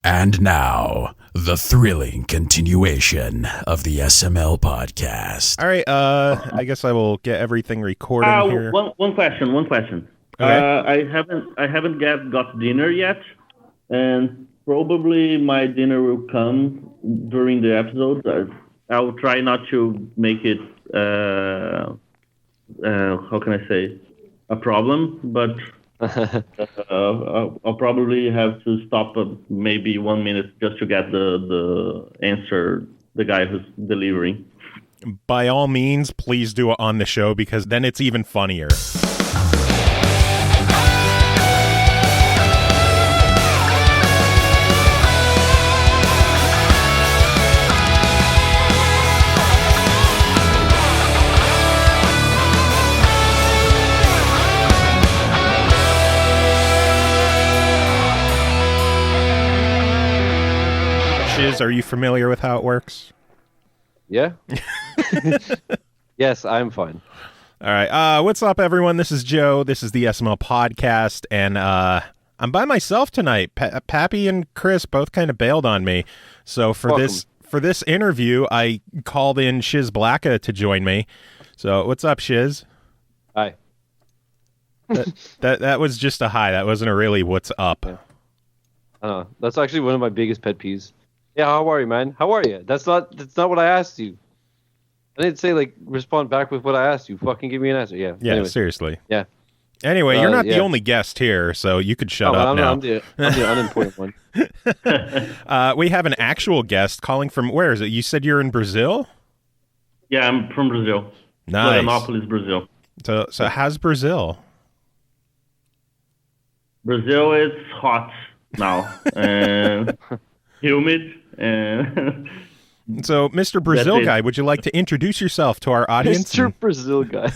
And now, the thrilling continuation of the SML podcast. All right, I guess I will get everything recording here. One question. Okay. I haven't got dinner yet, and probably my dinner will come during the episode. I'll try not to make it, how can I say, a problem, but I'll probably have to stop maybe 1 minute just to get the answer, the guy who's delivering. By all means, please do it on the show, because then it's even funnier. Shiz, are you familiar with how it works? Yeah. Yes, I'm fine. All right. What's up, everyone? This is Joe. This is the SML podcast, and I'm by myself tonight. Pappy and Kris both kind of bailed on me, so for this interview, I called in Shizblacka to join me. So, what's up, Shiz? Hi. That was just a hi. That wasn't a really what's up. Yeah. That's actually one of my biggest pet peeves. Yeah, how are you, man? How are you? That's not what I asked you. I didn't say, like, respond back with what I asked you. Fucking give me an answer. Yeah. Yeah, anyway. Seriously. Yeah. Anyway, you're not the only guest here, so you could shut up now. I'm the unimportant one. We have an actual guest calling from, where is it? You said you're in Brazil? Yeah, I'm from Brazil. Nice. Florianópolis, Brazil. So how's Brazil? Brazil is hot now and humid. And so, Mr. Brazil guy, would you like to introduce yourself to our audience? Mr. Brazil guy.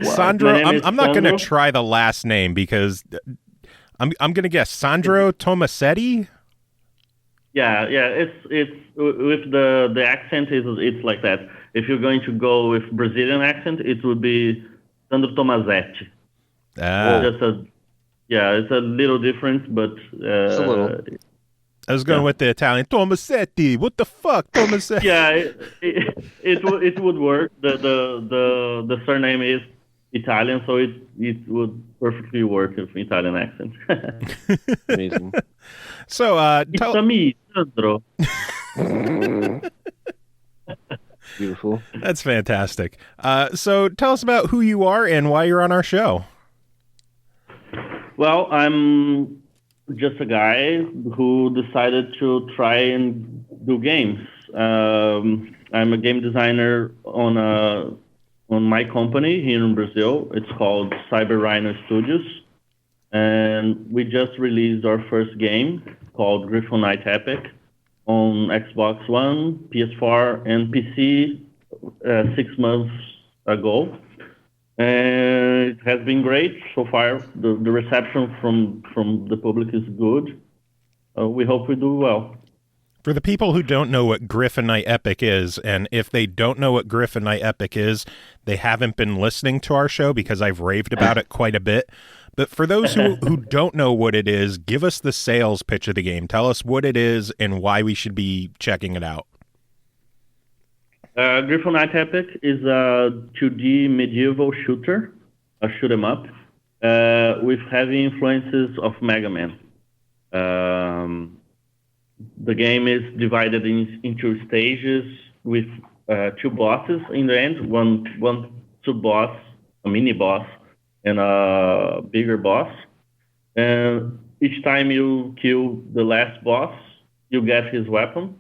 Sandro, I'm not going to try the last name because I'm going to guess Sandro Tomasetti. Yeah, it's with the accent it's like that. If you're going to go with Brazilian accent, it would be Sandro Tomasetti. It's a little difference, but just a little. I was going with the Italian Tomasetti. What the fuck, Tomasetti? Yeah, it would work. The surname is Italian, so it would perfectly work with Italian accent. Amazing. So it's me, Sandro. Beautiful. That's fantastic. So tell us about who you are and why you're on our show. Well, I'm just a guy who decided to try and do games. I'm a game designer on my company here in Brazil. It's called Rhino Studios, and we just released our first game called Gryphon Knight Epic on Xbox One, PS4, and PC 6 months ago. And it has been great so far. The reception from the public is good. We hope we do well. For the people who don't know what Gryphon Knight Epic is, and if they don't know what Gryphon Knight Epic is, they haven't been listening to our show because I've raved about it quite a bit. But for those who don't know what it is, give us the sales pitch of the game. Tell us what it is and why we should be checking it out. Gryphon Knight Epic is a 2D medieval shooter, a shoot 'em up, with heavy influences of Mega Man. The game is divided into stages with 2 bosses in the end, one sub-boss, a mini-boss, and a bigger boss. And each time you kill the last boss, you get his weapon.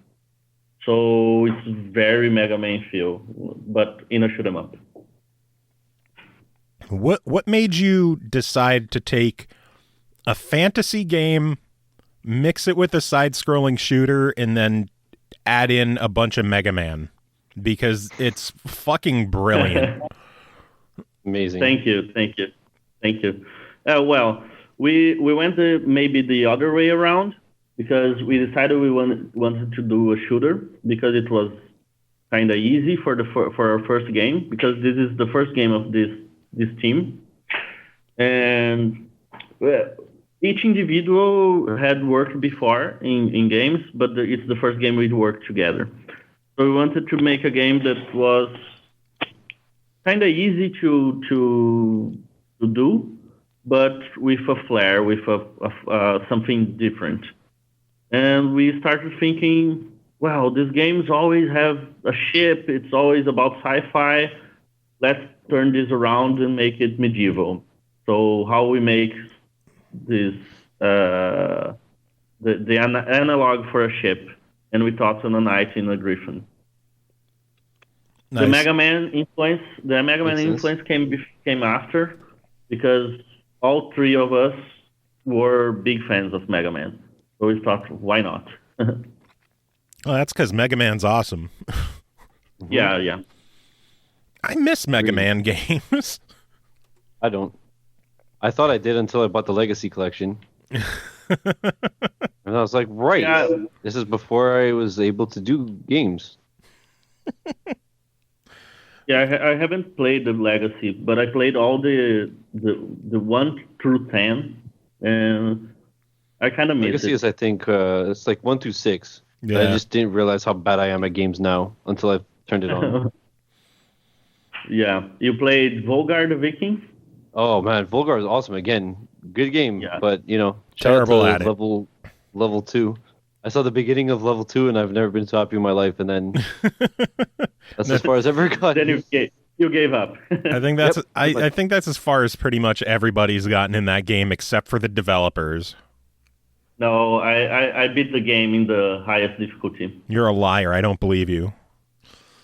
So it's very Mega Man feel, but in a shoot 'em up. What made you decide to take a fantasy game, mix it with a side-scrolling shooter, and then add in a bunch of Mega Man? Because it's fucking brilliant. Amazing. Thank you. Well, we went maybe the other way around, because we decided we wanted to do a shooter because it was kind of easy for our first game, because this is the first game of this team, and each individual had worked before in games, but it's the first game we'd worked together. So we wanted to make a game that was kind of easy to do, but with a flair, with something different. And we started thinking, well, these games always have a ship. It's always about sci-fi. Let's turn this around and make it medieval. So how we make this the analog for a ship, and we thought on a knight in a griffin. Nice. The Mega Man influence came after, because all three of us were big fans of Mega Man. So we thought, why not? Well, that's because Mega Man's awesome. Yeah. I miss Mega Man games. I don't. I thought I did until I bought the Legacy Collection. And I was like, right, this is before I was able to do games. Yeah, I haven't played the Legacy, but I played all the 1 through 10, and I kind of miss Legacy it. is, I think, it's like 1 through 6. Yeah. I just didn't realize how bad I am at games now until I turned it on. Yeah, you played Volgar the Viking? Oh man, Volgar is awesome. Again, good game, but Terrible shout out at to level 2. I saw the beginning of level 2, and I've never been so happy in my life. And then that's as far as I ever got. Then you gave up. I think that's I think that's as far as pretty much everybody's gotten in that game, except for the developers. No, I beat the game in the highest difficulty. You're a liar. I don't believe you.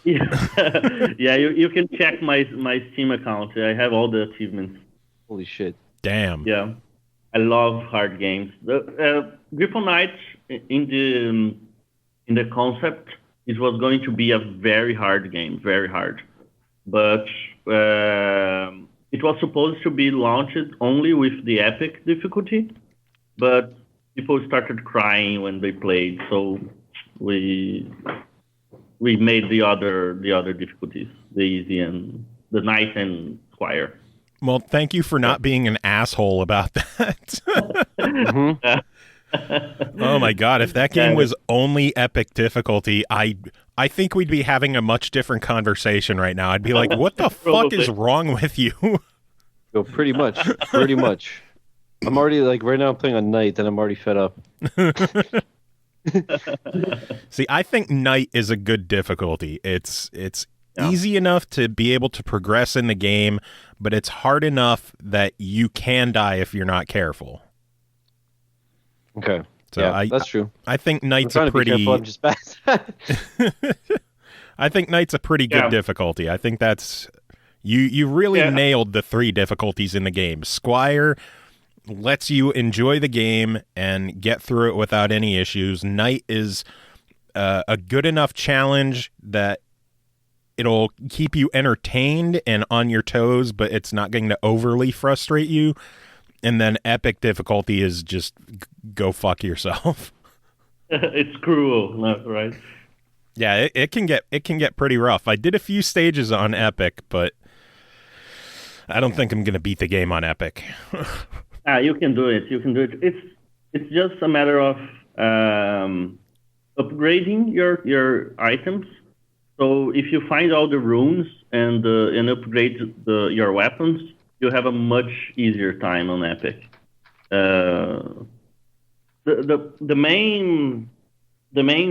Yeah, you can check my Steam account. I have all the achievements. Holy shit! Damn. Yeah, I love hard games. The Gryphon Knight in the concept, it was going to be a very hard game, very hard. But it was supposed to be launched only with the epic difficulty, but people started crying when they played, so we made the other difficulties, the easy and the knight and squire. Well, thank you for not being an asshole about that. Oh my god, if that game was only epic difficulty, I think we'd be having a much different conversation right now. I'd be like, what the fuck is wrong with you? Yo, pretty much. I'm already right now I'm playing on Knight, and I'm already fed up. See, I think Knight is a good difficulty. It's easy enough to be able to progress in the game, but it's hard enough that you can die if you're not careful. Okay. So yeah, that's true. I think Knight's I'm a pretty. To be careful, I'm just bad. I think Knight's a pretty good difficulty. I think that's you really nailed the 3 difficulties in the game. Squire lets you enjoy the game and get through it without any issues. Knight is a good enough challenge that it'll keep you entertained and on your toes, but it's not going to overly frustrate you. And then epic difficulty is just go fuck yourself. It's cruel, right? Yeah, it can get pretty rough. I did a few stages on epic, but I don't think I'm going to beat the game on epic. You can do it. It's just a matter of upgrading your items. So if you find all the runes and upgrade your weapons, you have a much easier time on epic. The main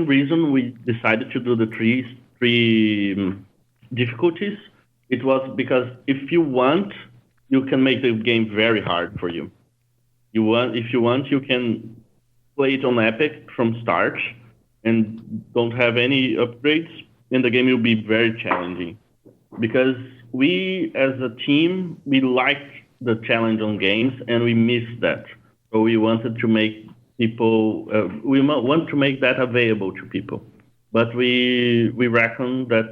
reason we decided to do the three difficulties, it was because if you want, you can make the game very hard for you. If you want, you can play it on epic from start and don't have any upgrades, and the game will be very challenging. Because we, as a team, we like the challenge on games, and we miss that. So we wanted to make people, we want to make that available to people. But we reckon that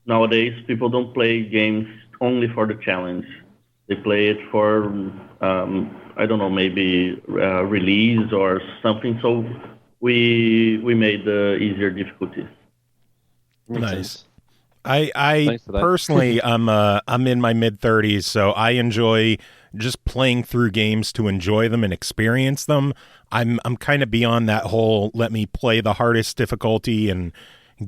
nowadays people don't play games only for the challenge. They play it for, I don't know, maybe release or something. So we made the easier difficulties. Nice. I personally, I'm in my mid-30s, so I enjoy just playing through games to enjoy them and experience them. I'm kind of beyond that whole let me play the hardest difficulty and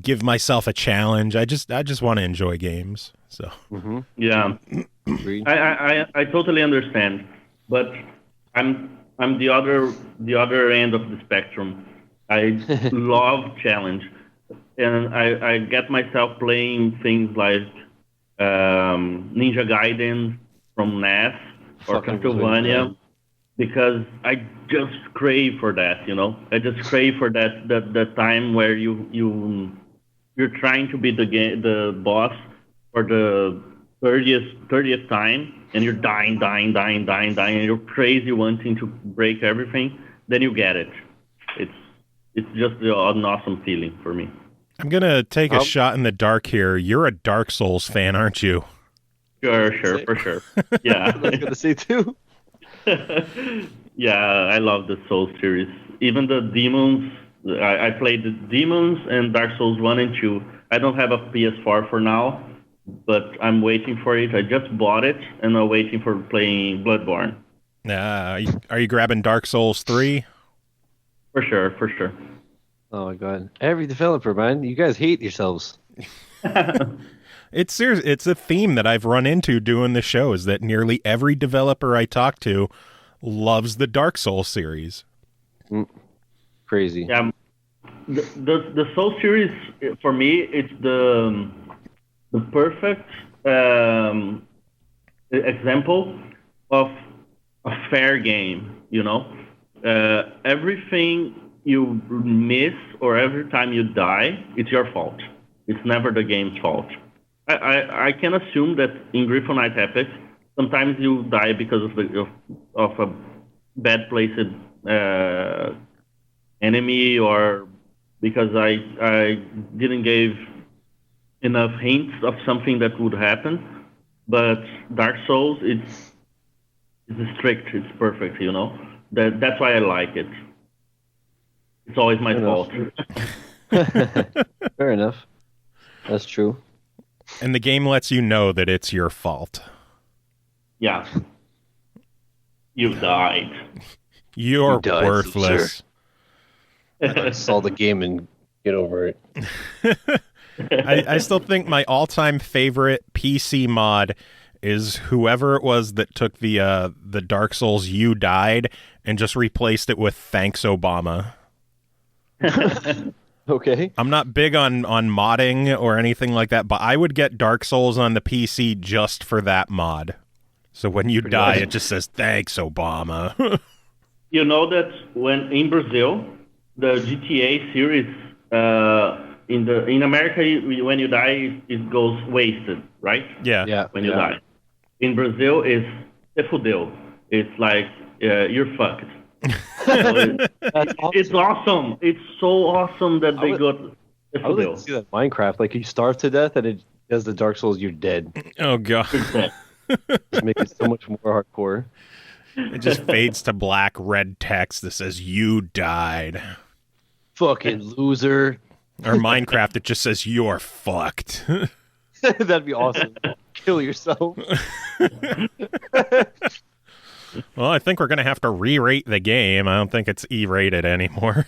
give myself a challenge. I just want to enjoy games. So Yeah, I totally understand, but I'm the other end of the spectrum. I love challenge, and I get myself playing things like Ninja Gaiden from NES or Castlevania because I just crave for that. You know, I just crave for that time where you're trying to be the boss for the 30th time, and you're dying, and you're crazy wanting to break everything. Then you get it. It's just an awesome feeling for me. I'm gonna take a shot in the dark here. You're a Dark Souls fan, aren't you? Sure, for sure. Yeah. I was gonna say too. Yeah, I love the Souls series. Even the Demons. I played the Demons and Dark Souls 1 and 2. I don't have a PS4 for now, but I'm waiting for it. I just bought it, and I'm waiting for playing Bloodborne. Are you grabbing Dark Souls 3? For sure. Oh my god! Every developer, man, you guys hate yourselves. It's serious. It's a theme that I've run into doing the show. Is that nearly every developer I talk to loves the Dark Souls series. Crazy. Yeah, the Soul series for me, it's the perfect example of a fair game. You know, everything you miss or every time you die, it's your fault. It's never the game's fault. I can assume that in Gryphon Knight Epic, sometimes you die because of a bad placed enemy, or because I didn't give enough hints of something that would happen. But Dark Souls, it's strict, it's perfect, you know. That's why I like it. It's always my fault. Fair enough. That's true. And the game lets you know that it's your fault. Yeah. You died. You're You died, worthless. Install the game and get over it. I still think my all-time favorite PC mod is whoever it was that took the Dark Souls "You Died" and just replaced it with "Thanks Obama." Okay. I'm not big on modding or anything like that, but I would get Dark Souls on the PC just for that mod. So when you die, it just says "Thanks Obama." You know that when in Brazil, the GTA series in America, when you die, it goes wasted, right? Yeah. When you die. In Brazil, it's "se fudeu." It's like you're fucked. It's awesome. It's so awesome that they got. I would like to see that in Minecraft. Like you starve to death, and it does the Dark Souls. You're dead. Oh god. Just make it so much more hardcore. It just fades to black red text that says "You died." Fucking loser. Or Minecraft, it just says "You're fucked." That'd be awesome. Kill yourself. Well, I think we're going to have to re-rate the game. I don't think it's E-rated anymore.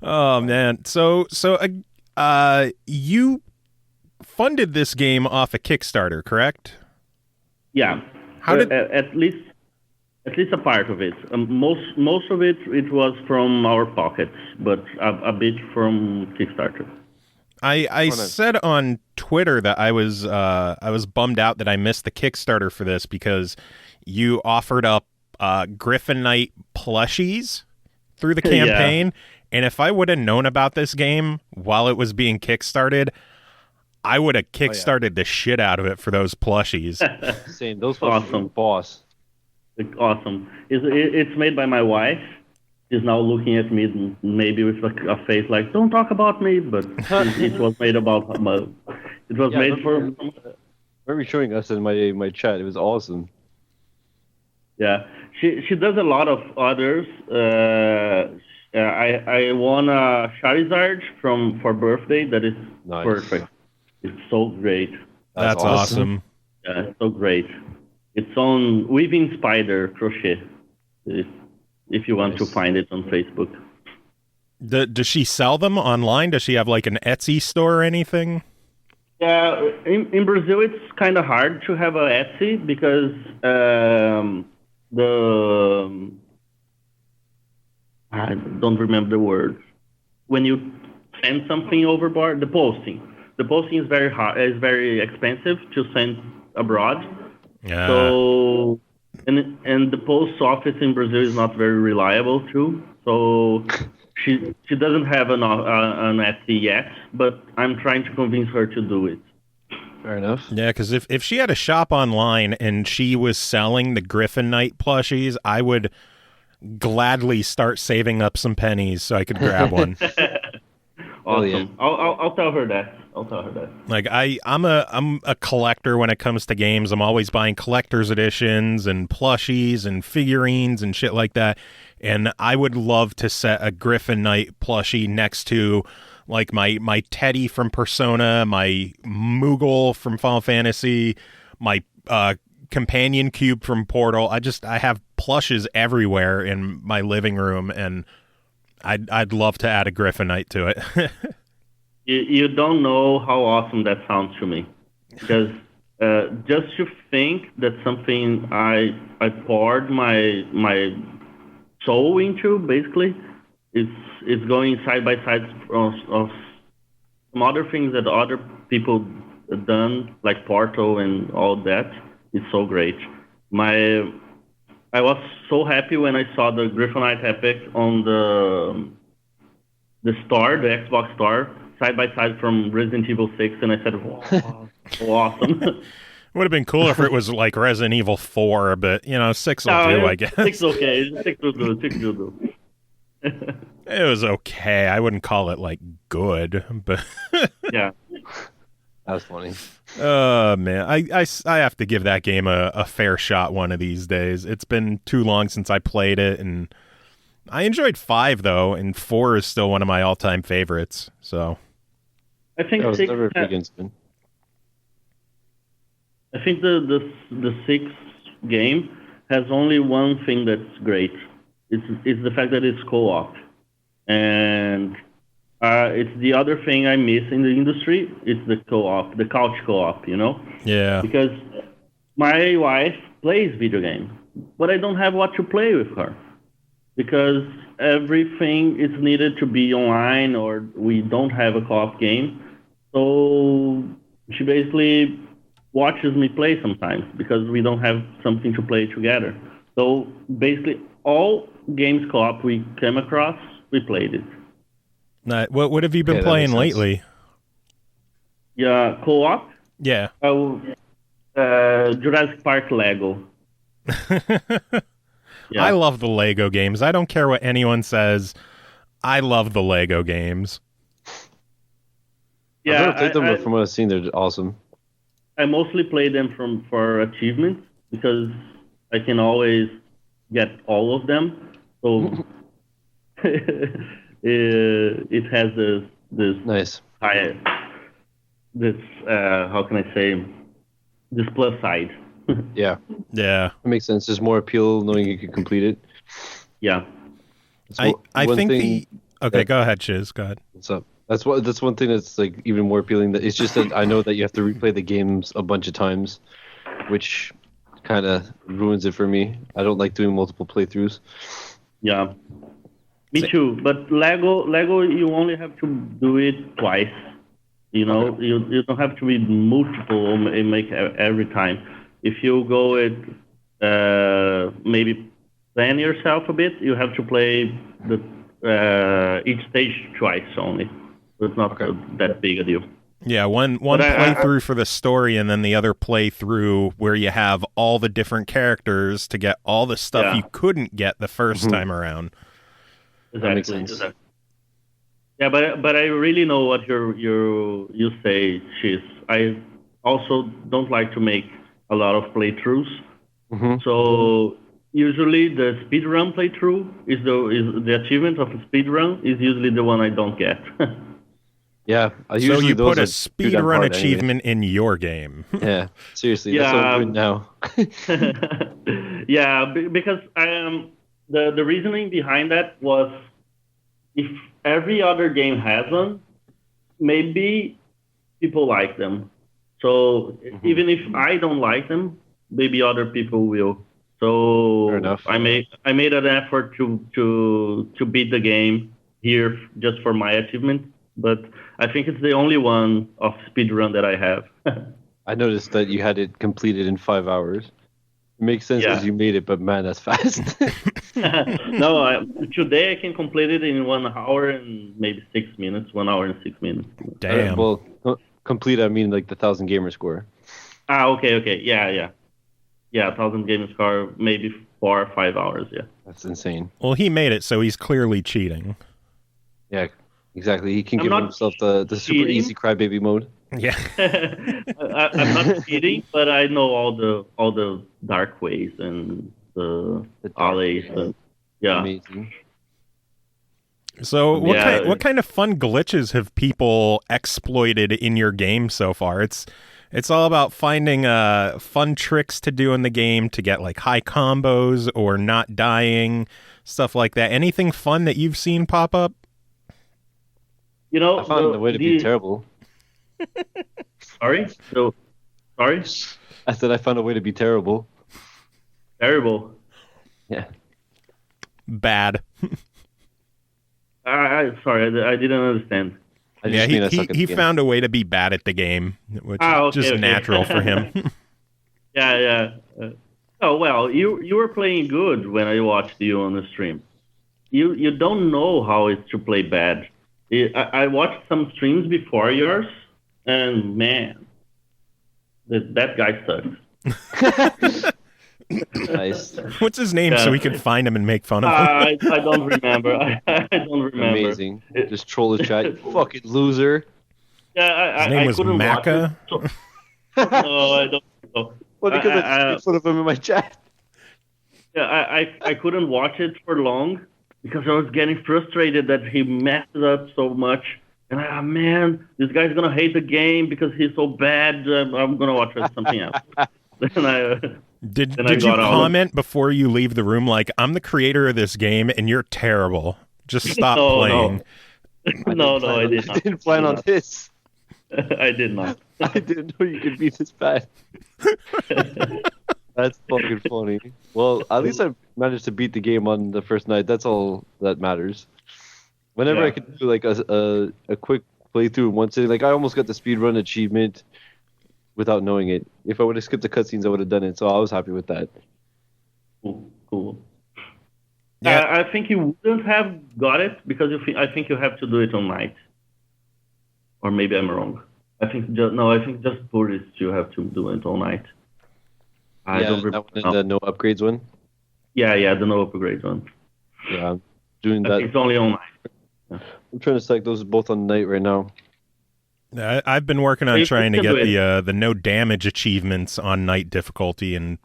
Oh, man. So you funded this game off a Kickstarter, correct? Yeah. How did... At least a part of it. Most of it was from our pockets, but a bit from Kickstarter. I said on Twitter that I was bummed out that I missed the Kickstarter for this because you offered up Gryphon Knight plushies through the campaign, and if I would have known about this game while it was being kickstarted, I would have kickstarted the shit out of it for those plushies. Same. Those plushies are boss. It's awesome. It's made by my wife. She's now looking at me maybe with a face like, "Don't talk about me," but it was made about. It was made for. Remember showing us in my chat? It was awesome. Yeah, she does a lot of others. I won a Charizard for birthday. That is perfect. It's so great. That's awesome. Yeah, it's so great. It's on Weaving Spider Crochet. If you want to find it on Facebook. Does she sell them online? Does she have like an Etsy store or anything? Yeah, in Brazil it's kind of hard to have a Etsy because I don't remember the word. When you send something overboard, the posting is very hard, is very expensive to send abroad. Yeah. So and the post office in Brazil is not very reliable too. So she doesn't have an Etsy yet, but I'm trying to convince her to do it. Fair enough. Yeah, because if she had a shop online and she was selling the Gryphon Knight plushies, I would gladly start saving up some pennies so I could grab one. Awesome. Yeah. I'll tell her that. Like I'm a collector when it comes to games. I'm always buying collector's editions and plushies and figurines and shit like that. And I would love to set a Gryphon Knight plushie next to like my Teddy from Persona, my Moogle from Final Fantasy, my companion cube from Portal. I have plushes everywhere in my living room, and I'd love to add a Gryphon Knight to it. You don't know how awesome that sounds to me, because just to think that something I poured my soul into, basically, it's going side by side of some other things that other people have done, like Portal and all that. It's so great. I was so happy when I saw the Gryphon Knight Epic on the store, the Xbox store, side by side from Resident Evil 6, and I said, wow, so awesome. Would have been cooler if it was like Resident Evil 4, but 6 will do, I guess. 6 okay. 6 will do. It was okay. I wouldn't call it like good, but yeah. That's funny. Man, I have to give that game a fair shot one of these days. It's been too long since I played it, and I enjoyed 5 though, and 4 is still one of my all-time favorites. So I think that was 6. never against me. I think the 6th game has only one thing that's great. It's the fact that it's co-op, and it's the other thing I miss in the industry. It's the co-op, the couch co-op. yeah, Because my wife plays video games, but I don't have what to play with her, because everything is needed to be online, or we don't have a co-op game. So she basically watches me play sometimes because we don't have something to play together. So basically all games co-op we came across, we played it. What have you been playing lately? Yeah, co-op? Yeah. Jurassic Park Lego. Yeah. I love the Lego games. I don't care what anyone says. I love the Lego games. Yeah, I've never played them, but from what I've seen, they're awesome. I mostly play them for achievements because I can always get all of them. So it has this Nice. high, this how can I say, this plus side. Yeah. Yeah. It makes sense. There's more appeal knowing you can complete it. Yeah. I one think thing Okay, go ahead, Shiz. Go ahead. What's up? That's one thing that's like even more appealing. That it's just that I know that you have to replay the games a bunch of times, which kind of ruins it for me. I don't like doing multiple playthroughs. Yeah. Me too. But Lego, you only have to do it twice. You don't have to be multiple and make every time. If you go it, maybe plan yourself a bit, you have to play each stage twice only. So it's not that big a deal. Yeah, one playthrough for the story, and then the other playthrough where you have all the different characters to get all the stuff you couldn't get the first time around. Exactly. That makes sense. Exactly. Yeah, but I really know what you say, Shiz. I also don't like to make a lot of playthroughs. So usually the speedrun playthrough is the achievement of a speedrun is usually the one I don't get. Yeah, So you put a too damn speedrun hard anyway. achievement in your game. Yeah, seriously, Yeah, that's what I'm doing now. Yeah, because the reasoning behind that was if every other game has one, maybe people like them. So even if I don't like them, maybe other people will. So Fair enough. I made an effort to beat the game here just for my achievement. But I think it's the only one of speedrun that I have. I noticed that you had it completed in 5 hours. It makes sense because Yeah. you made it, but man, that's fast. No, today I can complete it in 1 hour and maybe 6 minutes. 1 hour and 6 minutes. Damn. Well, complete, I mean like the 1,000 gamer score. Okay. Yeah. 1,000 gamer score, maybe 4 or 5 hours. Yeah. That's insane. Well, he made it, so he's clearly cheating. Yeah, exactly. He can I'm give not himself the super cheating. easy crybaby mode. Yeah. I'm not cheating, but I know all the dark ways and the dark alleys. And, yeah. Amazing. So Yeah. what kind of fun glitches have people exploited in your game so far? It's all about finding fun tricks to do in the game to get like high combos or not dying, stuff like that. Anything fun that you've seen pop up? You know, I found the way to be terrible. Sorry. I said I found a way to be terrible. Terrible. Yeah. Bad. Sorry, I didn't understand. I just mean I suck at he the game. found a way to be bad at the game, which Okay, is just okay. natural for him. Yeah. Oh well, you were playing good when I watched you on the stream. You don't know how it's to play bad. I watched some streams before yours, and man, that guy sucks. Nice. What's his name so we can find him and make fun of him? I don't remember. I don't remember. Amazing. Just troll the chat. You fucking loser. Yeah, His name I was couldn't watch Macca. it, so- No, I don't know. Well, because I made fun of him in my chat. Yeah, I couldn't watch it for long because I was getting frustrated that he messed it up so much. And man, this guy's gonna hate the game because he's so bad. I'm gonna watch something else. Then Did I you got out. comment before you leave the room like, I'm the creator of this game and you're terrible. Just stop No, playing. No, I did I not. didn't plan on this. I did not. I didn't know you could be this bad. That's fucking funny. Well, at least I managed to beat the game on the first night. That's all that matters. Whenever Yeah. I could do like a quick playthrough in one sitting, like I almost got the speedrun achievement without knowing it. If I would have skipped the cutscenes, I would have done it. So I was happy with that. Cool. Yeah. I think you wouldn't have got it because I think you have to do it on night. Or maybe I'm wrong. I think just purists you have to do it all night. I Yeah, don't that remember. one and the no upgrades one. Yeah, the no upgrade one. Yeah, I'm doing I that. think it's only on night. I'm trying to stack those both on night right now. I've been working on You trying to can get do the no damage achievements on night difficulty, and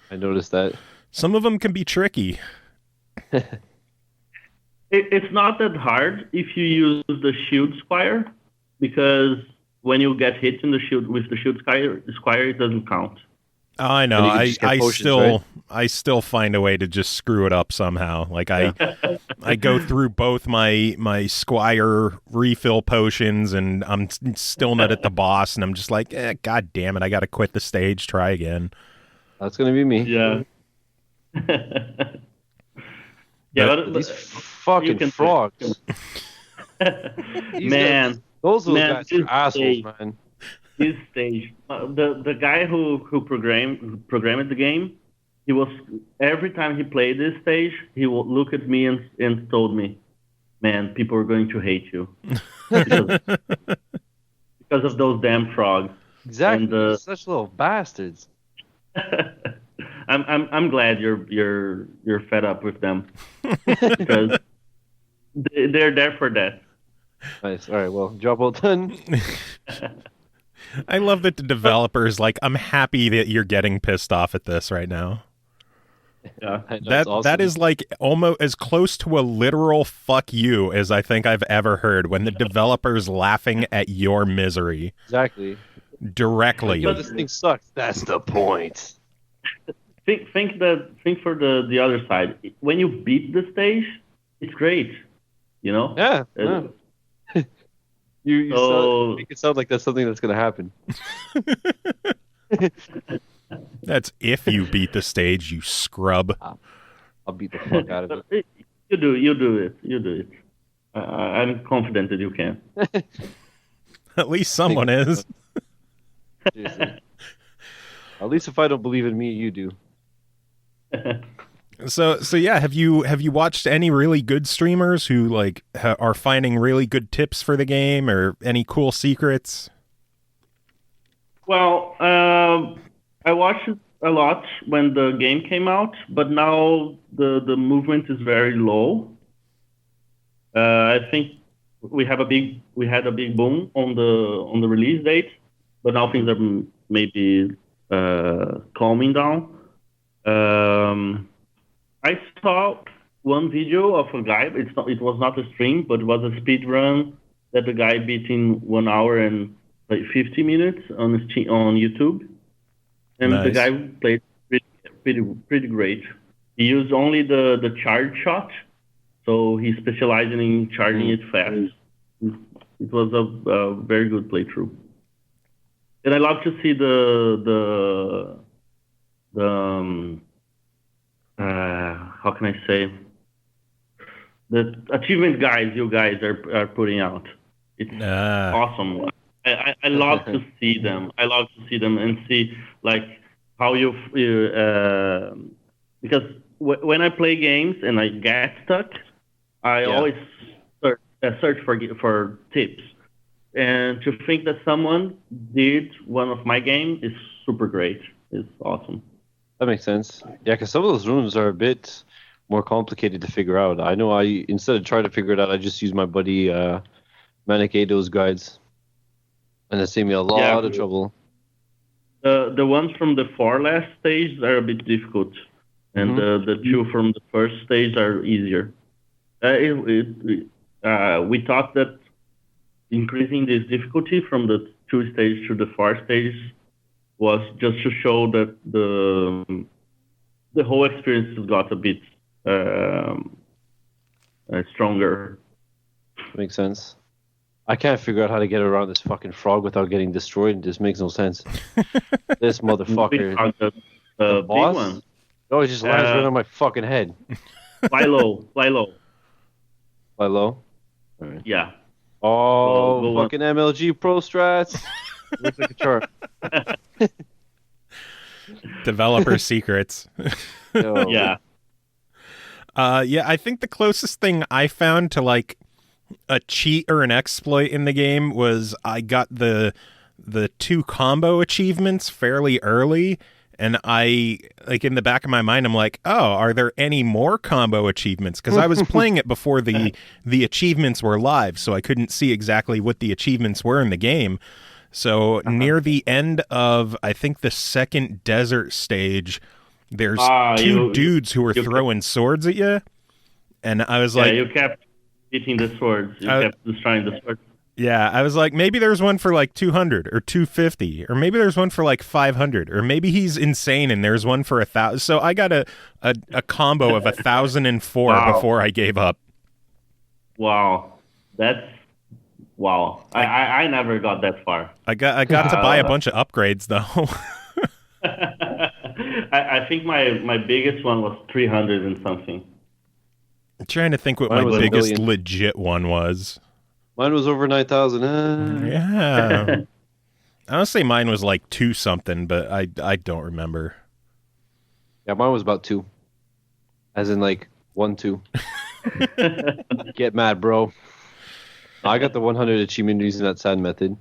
I noticed that. some of them can be tricky. It's not that hard if you use the shield squire, because when you get hit in the shield with the shield squire, it doesn't count. Oh, I know. And you can just get I potions, still right? I still find a way to just screw it up somehow. Like I go through both my squire refill potions, and I'm still not at the boss, and I'm just like, God damn it! I got to quit the stage. Try again. That's gonna be me. Yeah. Yeah, but These you fucking can- frogs. These man, guys, those little man, guys are this assholes, stage- man. this stage, the guy who programmed the game, he was every time he played this stage, he would look at me and told me, "Man, people are going to hate you because of those damn frogs." Exactly. And, Such little bastards. I'm glad you're fed up with them because they're there for that. Nice. All right. Well, job well done. I love that the developers like. I'm happy that you're getting pissed off at this right now. Yeah. I know, That it's awesome. that is like almost as close to a literal fuck you as I think I've ever heard when the developer's laughing at your misery exactly. directly. Yo, this thing sucks. That's the point. Think for the other side. When you beat the stage, it's great. You know. Yeah. You So- make it sound like that's something that's gonna happen. That's if you beat the stage, you scrub. I'll beat the fuck out of it. You do it. I'm confident that you can. At least someone is. Seriously. At least if I don't believe in me, you do. So yeah, have you watched any really good streamers who like are finding really good tips for the game or any cool secrets? Well, I watched it a lot when the game came out, but now the movement is very low. I think we had a big boom on the release date, but now things are maybe calming down. I saw one video of a guy. It was not a stream, but it was a speed run that the guy beat in 1 hour and like 50 minutes on YouTube, and the Nice. guy played pretty great. He used only the charge shot, so he's specializing in charging it fast. It was a very good playthrough, and I love to see the how can I say, the achievement guides you guys are putting out. It's awesome. I love to see them. I love to see them and see like how you because when I play games and I get stuck, I always search for tips. And to think that someone did one of my games is super great. It's awesome. That makes sense. Yeah, because some of those rooms are a bit more complicated to figure out. I know instead of trying to figure it out, I just use my buddy Manic Ado's guides. And it saved me a lot of trouble. The ones from the 4 last stage are a bit difficult. And the 2 from the first stage are easier. We thought that increasing this difficulty from the 2 stage to the 4 stage was just to show that the whole experience has got a bit stronger. Makes sense. I can't figure out how to get around this fucking frog without getting destroyed. This makes no sense. This motherfucker. The big boss? one. Oh, it just lands right on my fucking head. Fly low. Fly low? All right. Yeah. Oh, Go fucking MLG Pro Strats. Looks like a chart. Developer secrets. Yo. Yeah. Yeah, I think the closest thing I found to like a cheat or an exploit in the game was I got the 2 combo achievements fairly early, and I like in the back of my mind I'm like, oh, are there any more combo achievements? Because I was playing it before the achievements were live, so I couldn't see exactly what the achievements were in the game. So near the end of I think the second desert stage, there's 2 dudes who were throwing swords at you, and I was like, you kept hitting the swords. You kept destroying the swords. Yeah, I was like, maybe there's one for like 200 or 250, or maybe there's one for like 500, or maybe he's insane and there's one for 1,000. So I got a combo of 1,004 before I gave up. Wow, that's wow. I never got that far. I got to buy a bunch of upgrades though. I think my biggest one was 300 and something. I'm trying to think what Mine my was biggest 1,000,000. legit one was. Mine was over 9,000. Yeah. I would say mine was like 2 something, but I don't remember. Yeah, mine was about 2. As in like 1, 2. Get mad, bro. I got the 100 achievement using that sand method.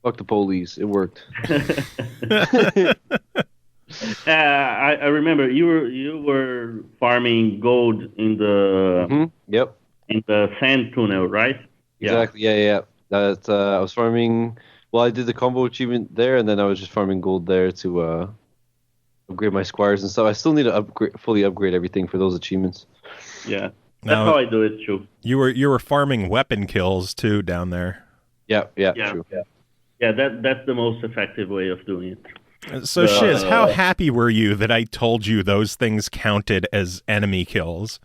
Fuck the police. It worked. I remember you were farming gold in the Yep. in the sand tunnel, right? Exactly. Yeah. That I was farming. Well, I did the combo achievement there, and then I was just farming gold there to upgrade my squires and stuff. I still need to fully upgrade everything for those achievements. Yeah, that's Now- how I do it too. You were farming weapon kills too down there. Yeah, Yeah, true. yeah. That's the most effective way of doing it. So Shiz, how happy were you that I told you those things counted as enemy kills?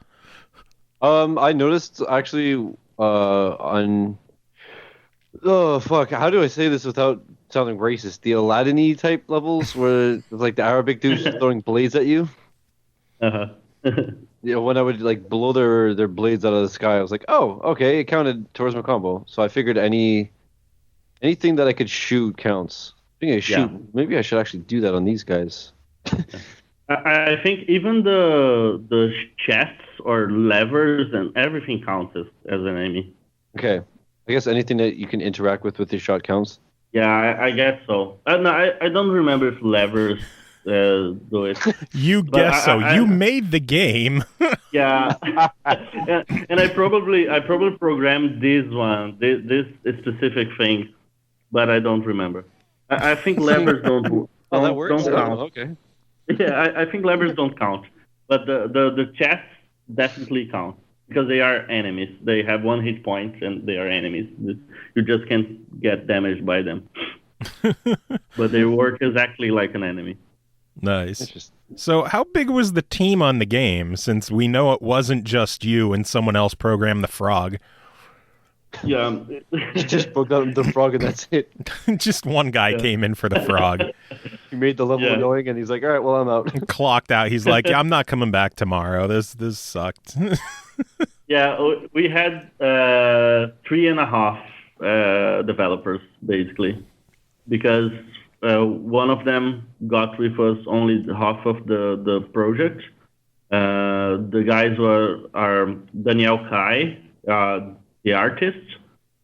I noticed actually on how do I say this without sounding racist? The Aladdin-y type levels where like the Arabic dudes just throwing blades at you. Uh-huh. Yeah, when I would like blow their blades out of the sky, I was like, oh, okay, it counted towards my combo. So I figured anything that I could shoot counts. Speaking of shoot, maybe I should actually do that on these guys. I think even the chests or levers and everything counts as an enemy. Okay, I guess anything that you can interact with your shot counts. Yeah, I guess so. No, I don't remember if levers do it. You guess so. You made the game. Yeah, and I probably programmed this specific thing, but I don't remember. I think levers don't. Oh, that works. Don't count. Okay. Yeah, I think levers don't count, but the chests definitely count because they are enemies. They have 1 hit point and they are enemies. You just can't get damaged by them, but they work exactly like an enemy. Nice. So how big was the team on the game, since we know it wasn't just you and someone else programmed the frog? Yeah. You just broke out the frog and that's it. Just one guy came in for the frog. He made the level annoying and he's like, all right, well, I'm out. Clocked out. He's like, I'm not coming back tomorrow. This sucked. Yeah, we had 3.5 developers, basically, because one of them got with us only half of the project. The guys are Daniel Kai, the artist,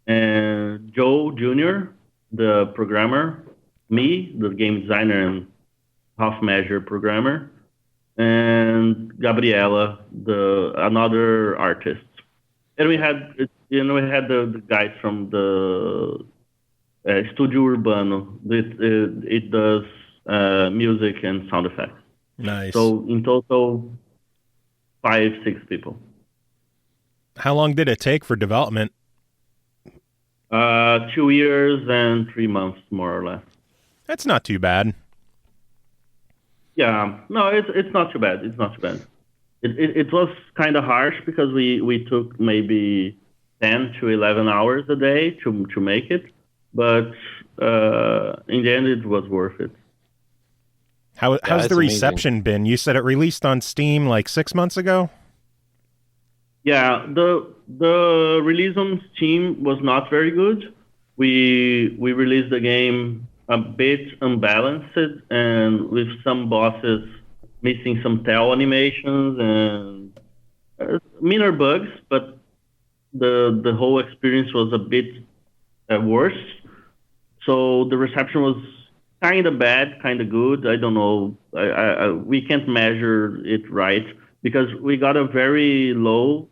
and Joe Jr., the programmer, me, the game designer and half-measure programmer, and Gabriela, another artist. And we had the guys from the Studio Urbano. It does music and sound effects. Nice. So in total, 5-6 people. How long did it take for development? 2 years and 3 months, more or less. That's not too bad. Yeah, no, it's not too bad. It's not too bad. It was kind of harsh because we took maybe 10 to 11 hours a day to make it, but in the end it was worth it. How's the reception been? You said it released on Steam like 6 months ago? Yeah, the release on Steam was not very good. We released the game a bit unbalanced and with some bosses missing some tail animations and minor bugs, but the whole experience was a bit worse. So the reception was kind of bad, kind of good. I don't know. We can't measure it right because we got a very low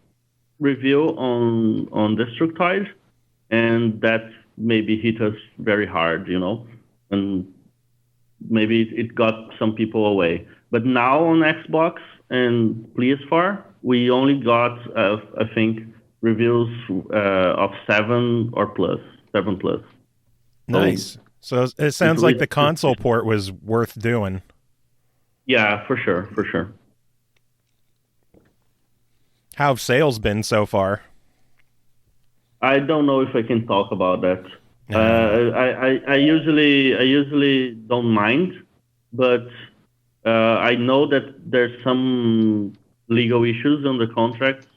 review on Destructoid, and that maybe hit us very hard, and maybe it got some people away. But now on Xbox and PS4, we only got, I think, reviews of 7 or plus, 7 plus. Nice. So it sounds like the console port was worth doing. Yeah, for sure. How have sales been so far? I don't know if I can talk about that. I usually don't mind, but I know that there's some legal issues on the contract,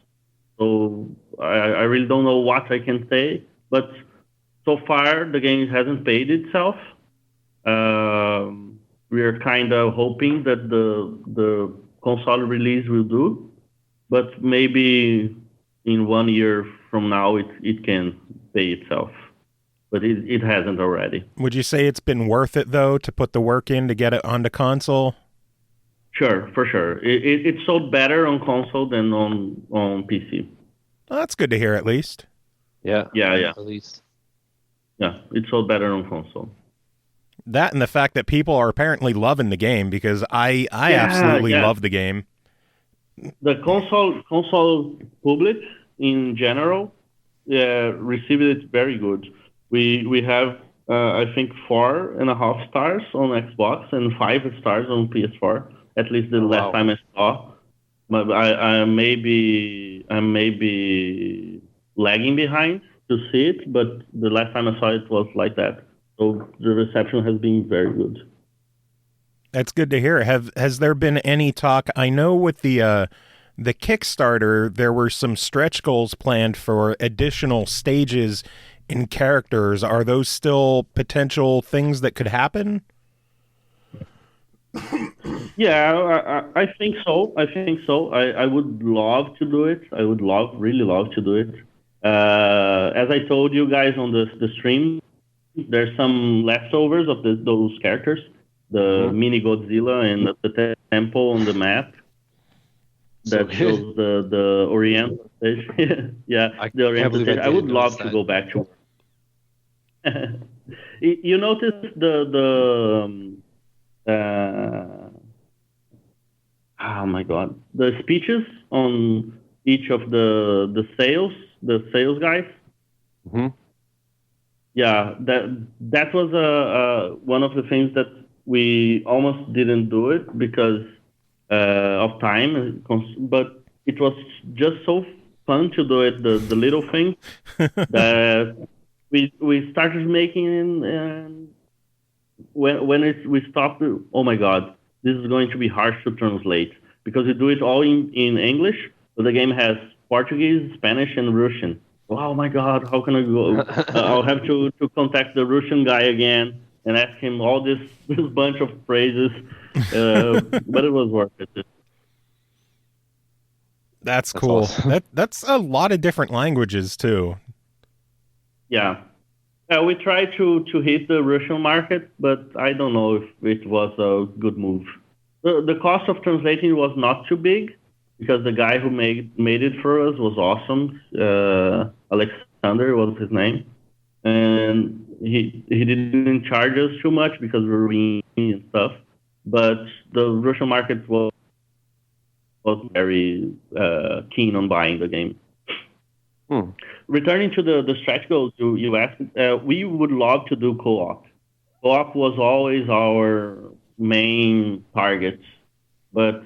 so I really don't know what I can say. But so far, the game hasn't paid itself. We are kind of hoping that the console release will do, but maybe in 1 year from now it can pay itself. But it hasn't already. Would you say it's been worth it, though, to put the work in to get it onto console? Sure, for sure. It sold better on console than on PC. Well, that's good to hear, at least. Yeah. Yeah. At least. Yeah, it sold better on console. That and the fact that people are apparently loving the game, because I absolutely love the game. The console public in general received it very good. We have I think 4.5 stars on Xbox and 5 stars on PS4. At least the last time I saw. But I may be lagging behind to see it, but the last time I saw it was like that. So the reception has been very good. That's good to hear. Has there been any talk? I know with the Kickstarter, there were some stretch goals planned for additional stages and characters. Are those still potential things that could happen? Yeah, I think so. I would love to do it. I would really love to do it. As I told you guys on the stream, there's some leftovers of those characters, the mini Godzilla and the temple on the map that shows the Oriental stage. The Oriental stage. I would love to go back to. You notice oh my god, the speeches on each of the sales guys. Mm-hmm. Yeah, that was one of the things that we almost didn't do it because of time, but it was just so fun to do it. The little thing that we started making, and when we stopped, oh my god, this is going to be harsh to translate because we do it all in English, but the game has Portuguese, Spanish, and Russian. Oh my god, how can I go? I'll have to contact the Russian guy again and ask him all this bunch of phrases, but it was worth it. That's cool. Awesome. That's a lot of different languages too. Yeah. We tried to hit the Russian market, but I don't know if it was a good move. The cost of translating was not too big because the guy who made it for us was awesome. Alexander was his name, and he didn't charge us too much because we were reading and stuff. But the Russian market was very keen on buying the game. Returning to the stretch goals you asked, we would love to do co-op. Co-op was always our main target, but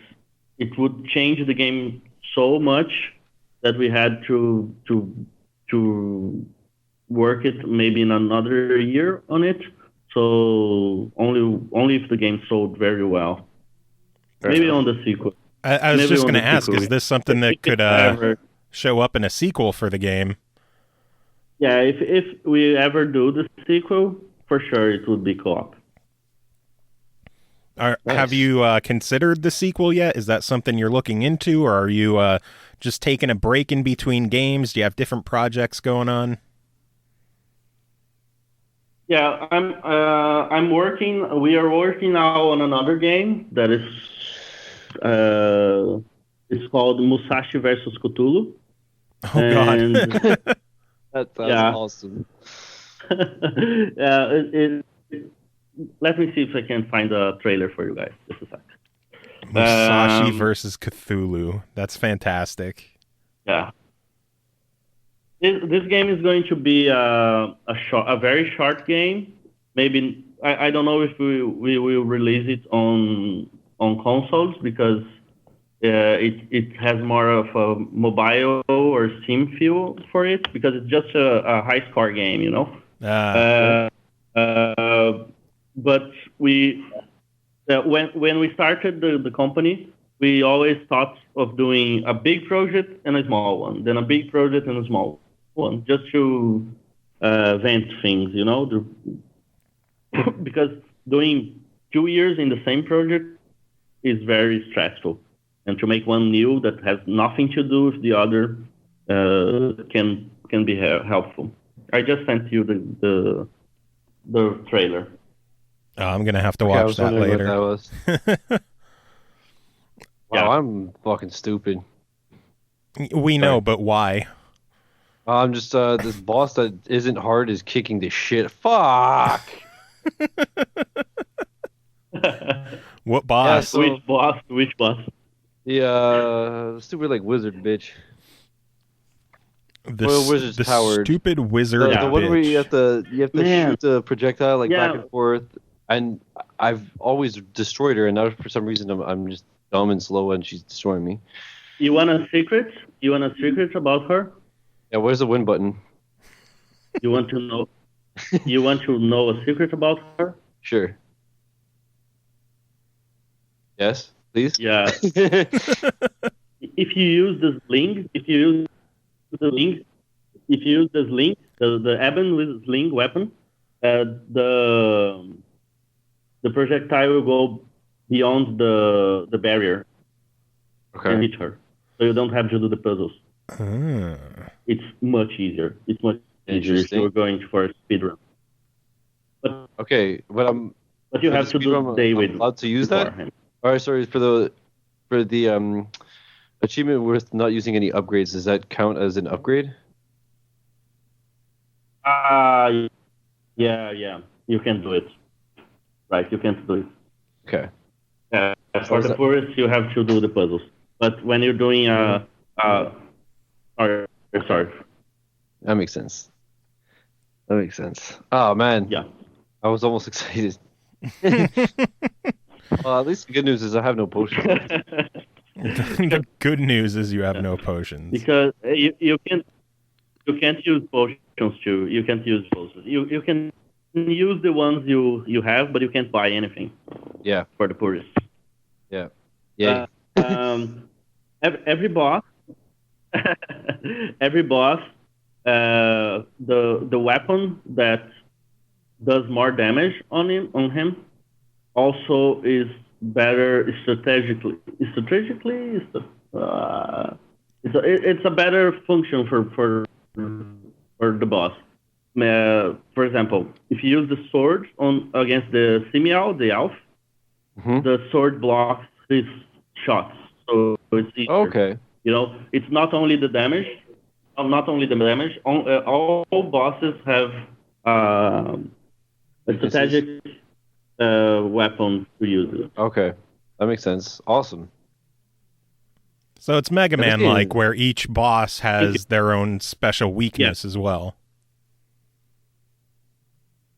it would change the game so much that we had to work it maybe in another year on it. So only if the game sold very well. Maybe on the sequel. I was just going to ask, is this something that could show up in a sequel for the game? Yeah, if we ever do the sequel, for sure it would be co-op. Nice. Have you considered the sequel yet? Is that something you're looking into, or are you just taking a break in between games? Do you have different projects going on? Yeah, I'm working. We are working now on another game that is it's called Musashi versus Cthulhu. Oh God. That sounds awesome. Let me see if I can find a trailer for you guys. Just a sec. Musashi versus Cthulhu. That's fantastic. Yeah. This game is going to be a very short game. Maybe I don't know if we will release it on consoles because it has more of a mobile or Steam feel for it because it's just a high score game, you know. But when we started the company, we always thought of doing a big project and a small one, then a big project and a small one, just to vent things, you know. Because doing 2 years in the same project is very stressful, and to make one new that has nothing to do with the other can be helpful. I just sent you the trailer. Oh, I'm gonna have to watch that later. What that was. Wow, Yeah. I'm fucking stupid. We know, but why? I'm just this boss that isn't hard is kicking the shit. Fuck. What boss? so- Which boss? Which boss? The stupid like wizard bitch. The, Royal Wizard's the Tower. stupid wizard The, Yeah. the one where you bitch. have to Man. shoot the projectile like Yeah. back and forth, and I've always destroyed her, and now for some reason I'm just dumb and slow, and she's destroying me. You want a secret? You want a secret about her? Yeah, where's the win button? You want to know? You want to know a secret about her? Sure. Yes, please. Yeah. If you use the sling, the Eben with sling weapon, the projectile will go beyond the barrier and Okay. hit her, so you don't have to do the puzzles. Ah. It's much easier. It's much easier if Interesting. you're going for a speed run. Okay, but But you for have the to speed run, do I'm David allowed to use that. beforehand. All right, sorry for the achievement with not using any upgrades. Does that count as an upgrade? Yeah. You can do it. Right, you can do it. Okay. For is the that- purists, you have to do the puzzles. But when you're doing sorry, That makes sense. That makes sense. Oh man, yeah. I was almost excited. Well, at least the good news is I have no potions left. The good news is you have no potions. Because you can't use potions too. You can't use potions. You can use the ones you have, but you can't buy anything Yeah, for the purists. yeah. Every boss, the weapon that does more damage on him also is better strategically. It's a better function for the boss. For example, if you use the sword against the Simial, the elf, Mhm. the sword blocks his shots, so it's easier. Okay. You know, it's not only the damage. All bosses have a strategic weapon to use. Okay. That makes sense. Awesome. So it's Mega Man game- like, where each boss has their own special weakness as well.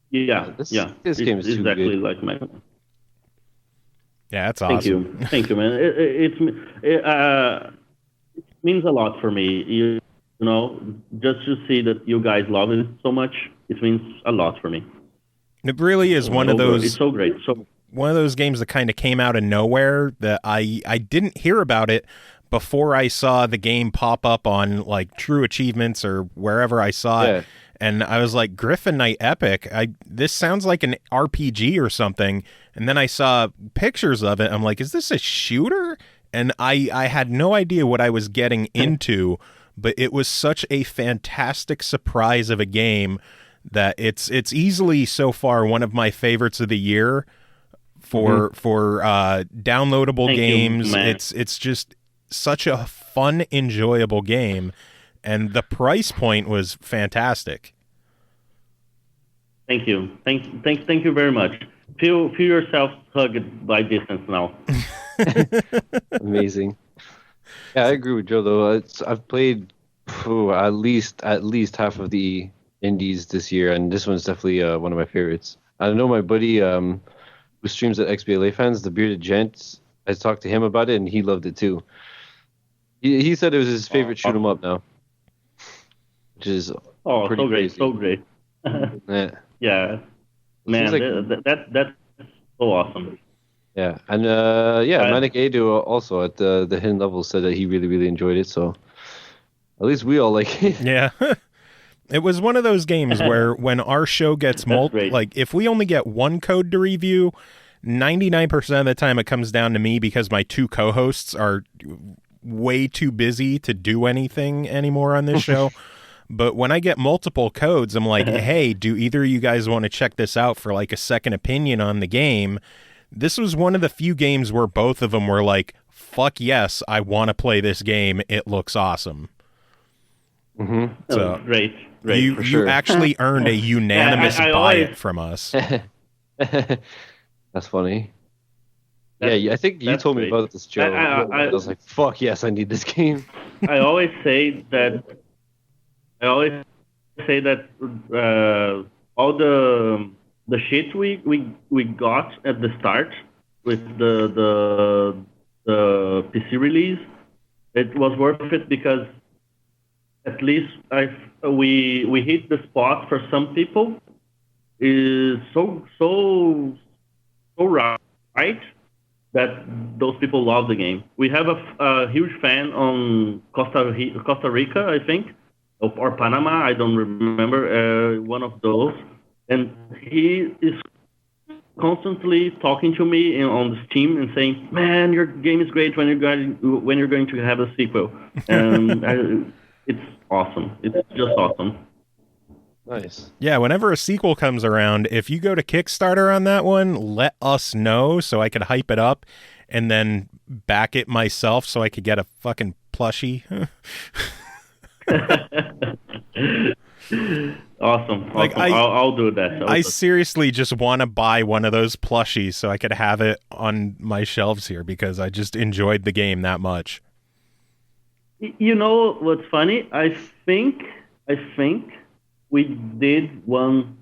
Yeah, This It's game is too exactly good. like Mega Man. Yeah, that's Thank awesome. Thank you, man. It means a lot for me. You know, just to see that you guys love it so much, it means a lot for me. It really is one of those It's so great. So one of those games that kind of came out of nowhere that I didn't hear about it before I saw the game pop up on like True Achievements or wherever I saw Yeah. it. And I was like, Gryphon Knight Epic, this sounds like an RPG or something. And then I saw pictures of it. I'm like, is this a shooter? And I had no idea what I was getting into, but it was such a fantastic surprise of a game that it's easily so far one of my favorites of the year for downloadable Thank you, games. man. It's just such a fun, enjoyable game. And the price point was fantastic. thank you, thank you very much. Feel yourself hugged by distance now. Amazing. Yeah, I agree with Joe though. I've played at least half of the indies this year, and this one's definitely one of my favorites. I know my buddy who streams at XBLA Fans, the Bearded Gent. I talked to him about it, and he loved it too. He said it was his favorite shoot 'em up now, which is Oh, pretty so great, crazy. so great. yeah. Yeah, man, Seems that's so awesome. Yeah, and Right. Manic Ado also at the hidden level said that he really enjoyed it. So at least we all like it. Yeah. It was one of those games where when our show gets great. like if we only get one code to review, 99% of the time it comes down to me because my two co-hosts are way too busy to do anything anymore on this show. But when I get multiple codes, I'm like, hey, do either of you guys want to check this out for like a second opinion on the game? This was one of the few games where both of them were like, fuck yes, I want to play this game. It looks awesome. Mm-hmm. So Oh, great. you for sure. actually earned a unanimous I buy always- it from us. That's funny. Yeah, I think you That's told me great. about this, Joe. I was like, fuck yes, I need this game. I always say that all the shit we got at the start with the PC release, it was worth it because at least we hit the spot for some people is so right that those people love the game. We have a huge fan on Costa Rica, I think, or Panama, I don't remember, one of those, and he is constantly talking to me on Steam and saying, "Man, your game is great when you're going to have a sequel." And it's awesome. It's just awesome. Nice. Yeah, whenever a sequel comes around, if you go to Kickstarter on that one, let us know so I could hype it up and then back it myself so I could get a fucking plushie. Awesome. Like, I'll do that. I seriously just want to buy one of those plushies so I could have it on my shelves here because I just enjoyed the game that much. You know what's funny? I think we did one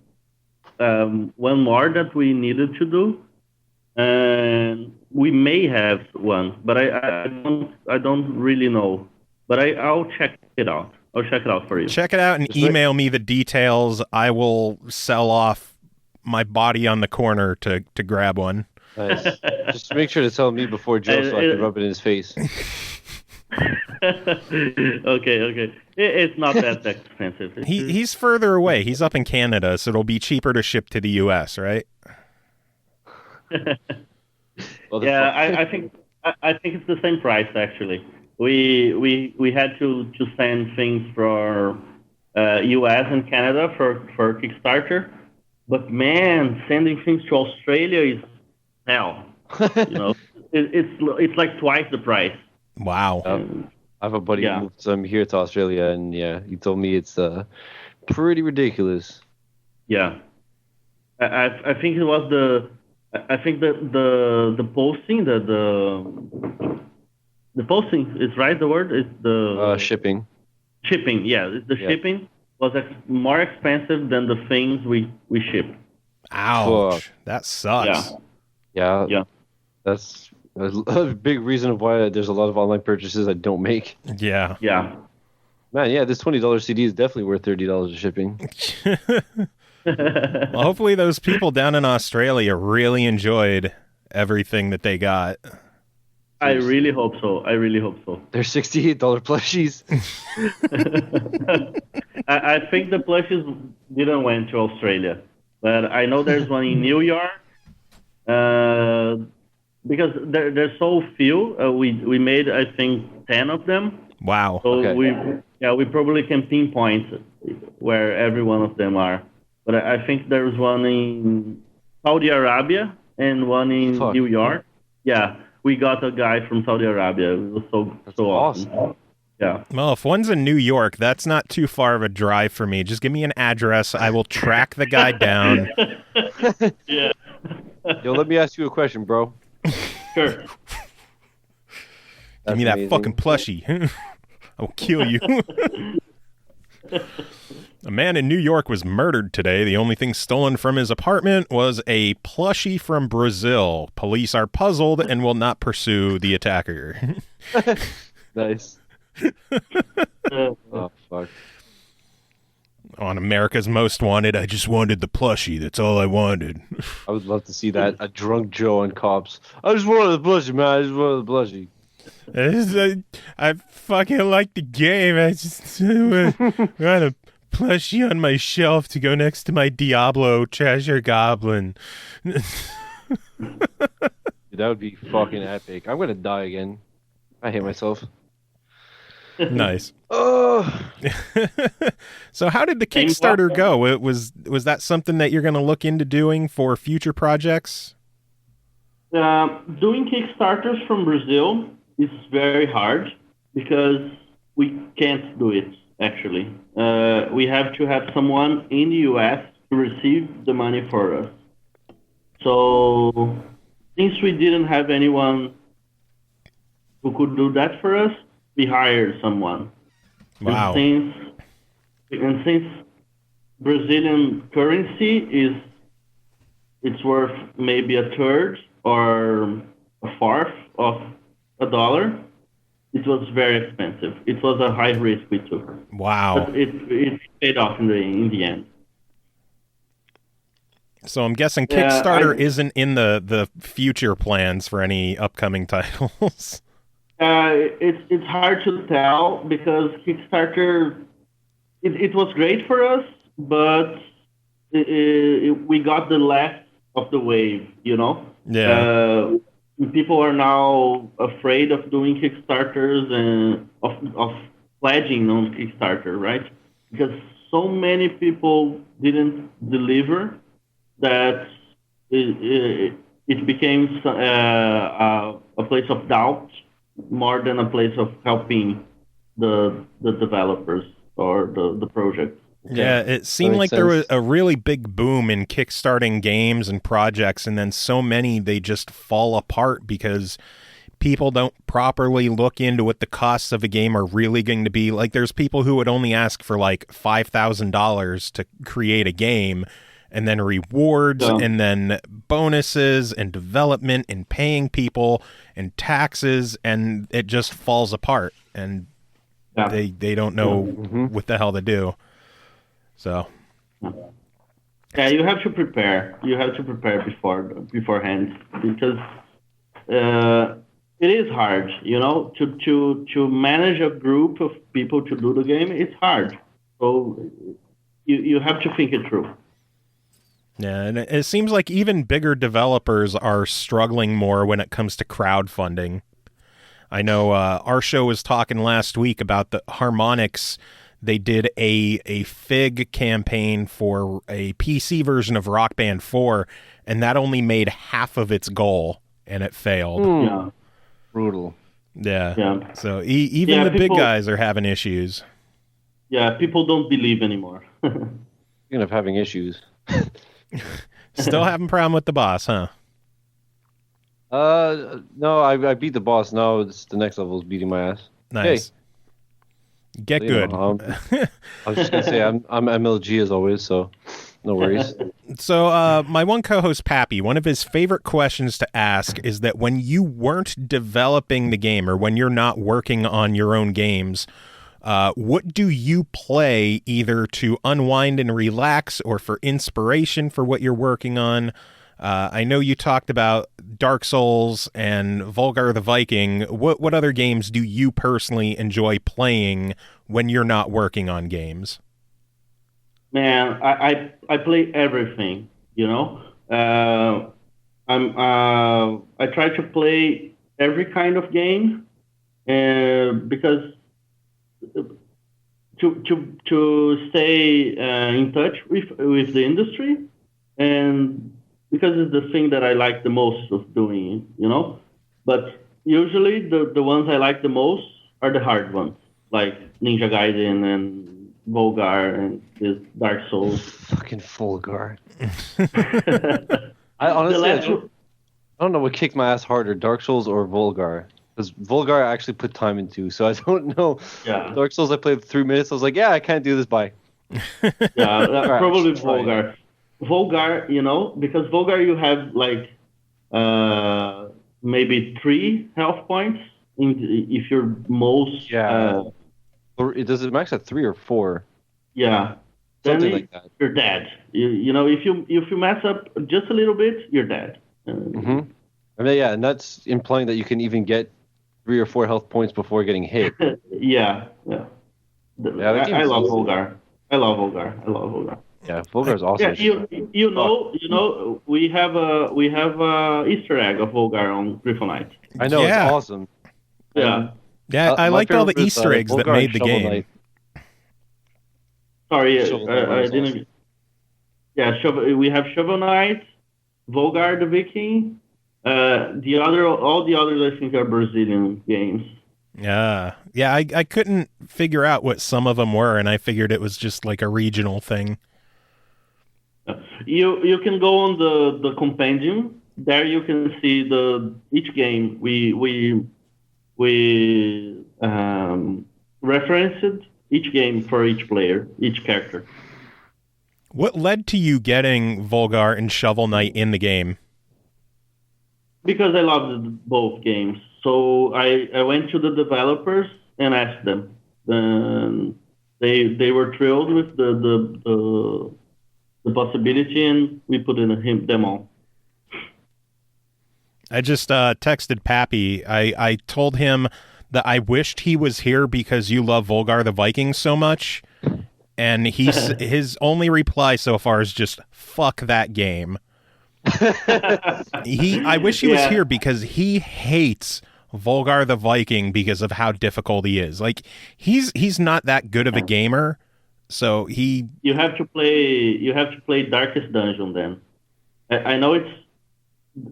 more that we needed to do, and we may have one, but I don't really know. But I'll check it out. I'll check it out for you. Check it out and email me the details. I will sell off my body on the corner to grab one. Nice. Just make sure to tell me before Joe so I can rub it in his face. Okay. It's not that expensive. He's further away. He's up in Canada, so it'll be cheaper to ship to the U.S., right? Yeah, I think it's the same price actually. We had to send things for U.S. and Canada for Kickstarter, but man, sending things to Australia is hell. You know, it's like twice the price. Wow. I have a buddy who moved some here to Australia, and yeah, he told me it's pretty ridiculous. Yeah, I think it was the posting the posting is right. The word is the shipping. Shipping, yeah, the shipping was more expensive than the things we ship. Ouch, that sucks. Yeah. That's a big reason why there's a lot of online purchases I don't make. Yeah. Man, yeah, this $20 CD is definitely worth $30 of shipping. Well, hopefully those people down in Australia really enjoyed everything that they got. I really hope so. They're $68 plushies. I think the plushies didn't went to Australia, but I know there's one in New York. Because there's so few. We made, I think, 10 of them. Wow. So okay. we probably can pinpoint where every one of them are. But I think there's one in Saudi Arabia and one in New York. Yeah, we got a guy from Saudi Arabia. It was so awesome. Yeah. Well, if one's in New York, that's not too far of a drive for me. Just give me an address. I will track the guy down. Yeah. Yo, let me ask you a question, bro. Sure. Give me that fucking plushie. I'll kill you. A man in New York was murdered today. The only thing stolen from his apartment was a plushie from Brazil. Police are puzzled and will not pursue the attacker. Nice. Oh, fuck. On America's Most Wanted, I just wanted the plushie. That's all I wanted. I would love to see that. A drunk Joe on cops. I just wanted the plushie, man. I just wanted the plushie. I fucking like the game. I just want a plushie on my shelf to go next to my Diablo treasure goblin. Dude, that would be fucking epic. I'm gonna die again. I hate myself. Nice. Oh. So how did the Kickstarter go? Was that something that you're going to look into doing for future projects? Doing Kickstarters from Brazil is very hard because we can't do it, actually. We have to have someone in the U.S. to receive the money for us. So since we didn't have anyone who could do that for us, we hired someone. Wow. And since Brazilian currency it's worth maybe a third or a fourth of a dollar, it was very expensive. It was a high risk we took. Wow. But it paid off in the end. So I'm guessing Kickstarter isn't in the future plans for any upcoming titles. It's hard to tell because Kickstarter, it was great for us, but we got the last of the wave, you know? Yeah. People are now afraid of doing Kickstarters and of pledging on Kickstarter, right? Because so many people didn't deliver that it became a place of doubt more than a place of helping the developers or the project. Yeah, it seemed like there was a really big boom in kickstarting games and projects, and then so many, they just fall apart because people don't properly look into what the costs of a game are really going to be. Like, there's people who would only ask for like $5,000 to create a game, and then rewards, and then bonuses, and development, and paying people, and taxes, and it just falls apart, and they don't know what the hell to do. So, yeah, you have to prepare. You have to prepare beforehand because it is hard. You know, to manage a group of people to do the game, it's hard. So you have to think it through. Yeah, and it seems like even bigger developers are struggling more when it comes to crowdfunding. I know our show was talking last week about the Harmonix. They did a FIG campaign for a PC version of Rock Band 4, and that only made half of its goal, and it failed. Yeah. Brutal. Yeah. So even the big guys are having issues. Yeah, people don't believe anymore. Speaking of having issues. Still having a problem with the boss, huh? No, I beat the boss. Now it's the next level is beating my ass. Nice. Hey. Get good. I was just gonna say I'm MLG as always, so no worries. So my one co-host Pappy, one of his favorite questions to ask is that when you weren't developing the game or when you're not working on your own games, what do you play either to unwind and relax or for inspiration for what you're working on? I know you talked about Dark Souls and Volgar the Viking. What other games do you personally enjoy playing when you're not working on games? Man, I play everything, you know. I try to play every kind of game, because to stay in touch with the industry, and because it's the thing that I like the most of doing, you know. But usually the ones I like the most are the hard ones, like Ninja Gaiden and Volgar and this Dark Souls. Fucking Volgar. I honestly, I don't know what kicked my ass harder, Dark Souls or Volgar. Because Volgar I actually put time into, so I don't know. Yeah. Dark Souls I played 3 minutes. I was like, yeah, I can't do this. Bye. Yeah, probably Volgar. Volgar, you know, because Volgar you have like maybe 3 health points if you're most. Does it max at 3 or 4? Yeah. Something like that. You're dead. You know, if you mess up just a little bit, you're dead. I mean, yeah, and that's implying that you can even get 3 or 4 health points before getting hit. Yeah. I love Volgar. I love Volgar. Yeah, Volgar is awesome. Yeah, you know, we have a Easter egg of Volgar on Gryphon Knight. I know, it's awesome. Yeah. Yeah, I liked all the Easter eggs that made the game. Knight. Sorry, I didn't. Awesome. Yeah, we have Shovel Knight, Volgar the Viking. All the others I think are Brazilian games. Yeah, I couldn't figure out what some of them were, and I figured it was just like a regional thing. You can go on the compendium. There you can see each game we referenced each game for each player, each character. What led to you getting Volgar and Shovel Knight in the game? Because I loved both games. So I went to the developers and asked them. They were thrilled with the possibility, and we put in them all. I just texted Pappy. I told him that I wished he was here because you love Volgar the Viking so much, and his only reply so far is just "fuck that game." I wish he was here because he hates Volgar the Viking because of how difficult he is. Like he's not that good of a gamer, so you have to play Darkest Dungeon then. I know it's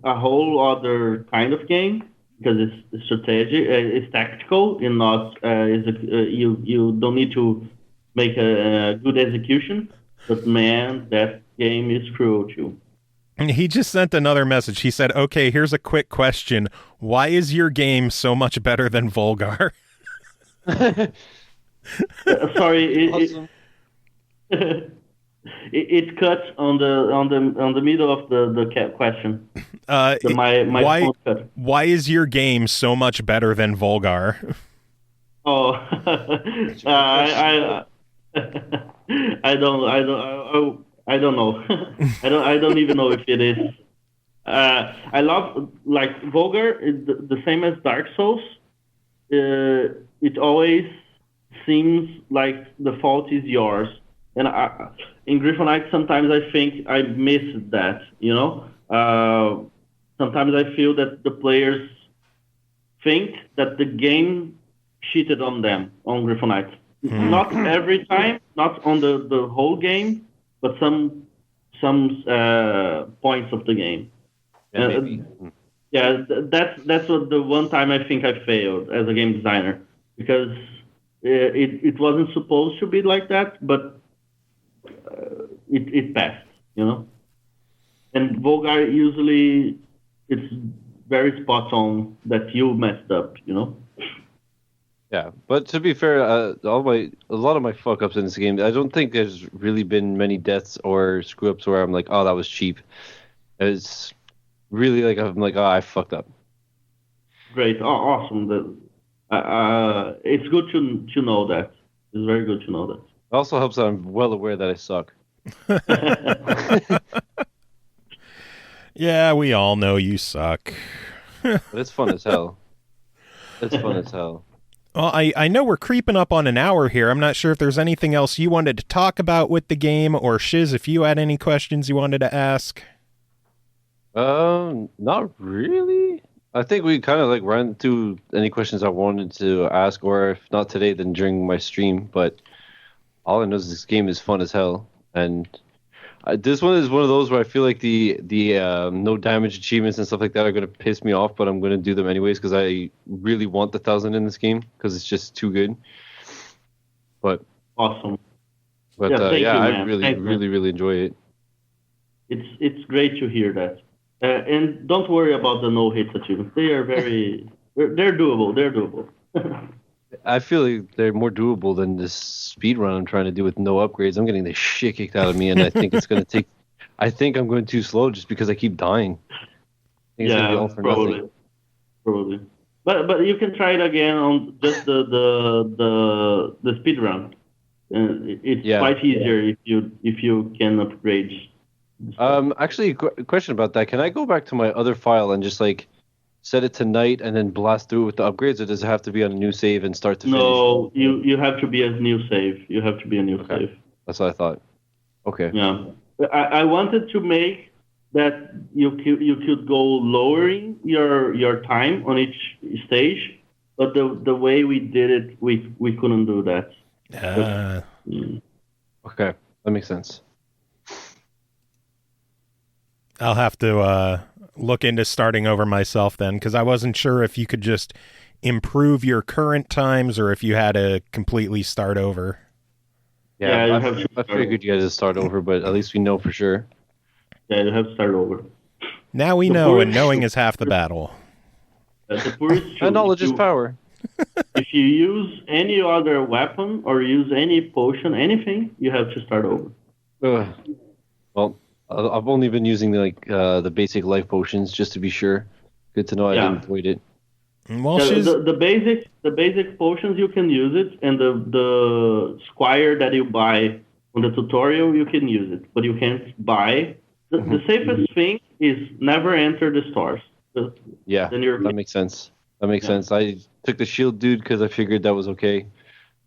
a whole other kind of game because it's strategic, it's tactical, and not you don't need to make a good execution. But man, that game is cruel too. And he just sent another message. He said, "Okay, here's a quick question. Why is your game so much better than Volgar?" Sorry, awesome. it cuts on the middle of the question. Why is your game so much better than Volgar? Oh, I don't know. I don't even know if it is. I love like Volgar is the same as Dark Souls. It always seems like the fault is yours, and in Gryphon Knight sometimes I think I miss that. You know, sometimes I feel that the players think that the game cheated on them on Gryphon Knight. Not every time, not on the whole game, but some points of the game. That's what the one time I think I failed as a game designer, because it wasn't supposed to be like that, but it passed, you know. And Volgar usually it's very spot on that you messed up, you know. Yeah, but to be fair, a lot of my fuck ups in this game, I don't think there's really been many deaths or screw ups where I'm like, oh, that was cheap. It's really like I'm like, oh, I fucked up. Great, awesome. It's good to know that. It's very good to know that. It also helps that I'm well aware that I suck. Yeah, we all know you suck. But it's fun as hell. It's fun as hell. Well, I know we're creeping up on an hour here. I'm not sure if there's anything else you wanted to talk about with the game, or Shiz, if you had any questions you wanted to ask. Not really. I think we kind of like ran through any questions I wanted to ask, or if not today, then during my stream. But all I know is this game is fun as hell, and this one is one of those where I feel like the no damage achievements and stuff like that are going to piss me off, but I'm going to do them anyways because I really want the 1,000 in this game because it's just too good. But awesome. But yeah, I really enjoy it. It's great to hear that. And don't worry about the no hits achievements. They are they're doable. They're doable. I feel like they're more doable than this speed run I'm trying to do with no upgrades. I'm getting the shit kicked out of me, and I think it's going to take. I think I'm going too slow just because I keep dying. I think it's going to be all for nothing. Probably. But you can try it again on just the speed run. It's quite easier if you can upgrade. Actually, a question about that. Can I go back to my other file and just like set it to night and then blast through with the upgrades, or does it have to be on a new save and start to finish? No, you have to be a new save. You have to be a new save. That's what I thought. Okay. Yeah, I wanted to make that you could go lowering your time on each stage, but the way we did it, we couldn't do that. Okay, that makes sense. I'll have to look into starting over myself then, because I wasn't sure if you could just improve your current times or if you had to completely start over. Yeah, you I have to start figured you guys would start over, but at least we know for sure. Yeah, you have to start over. Now we The know, and poorest- knowing is half the battle. The poorest And knowledge is power. If you use any other weapon or use any potion, anything, you have to start over. Ugh. Well, I've only been using the basic life potions just to be sure. Good to know I didn't void it. Well, The basic potions you can use it, and the squire that you buy on the tutorial you can use it, but you can't buy. The safest thing is never enter the stores. Yeah, that makes sense. That makes sense. I took the shield dude because I figured that was okay,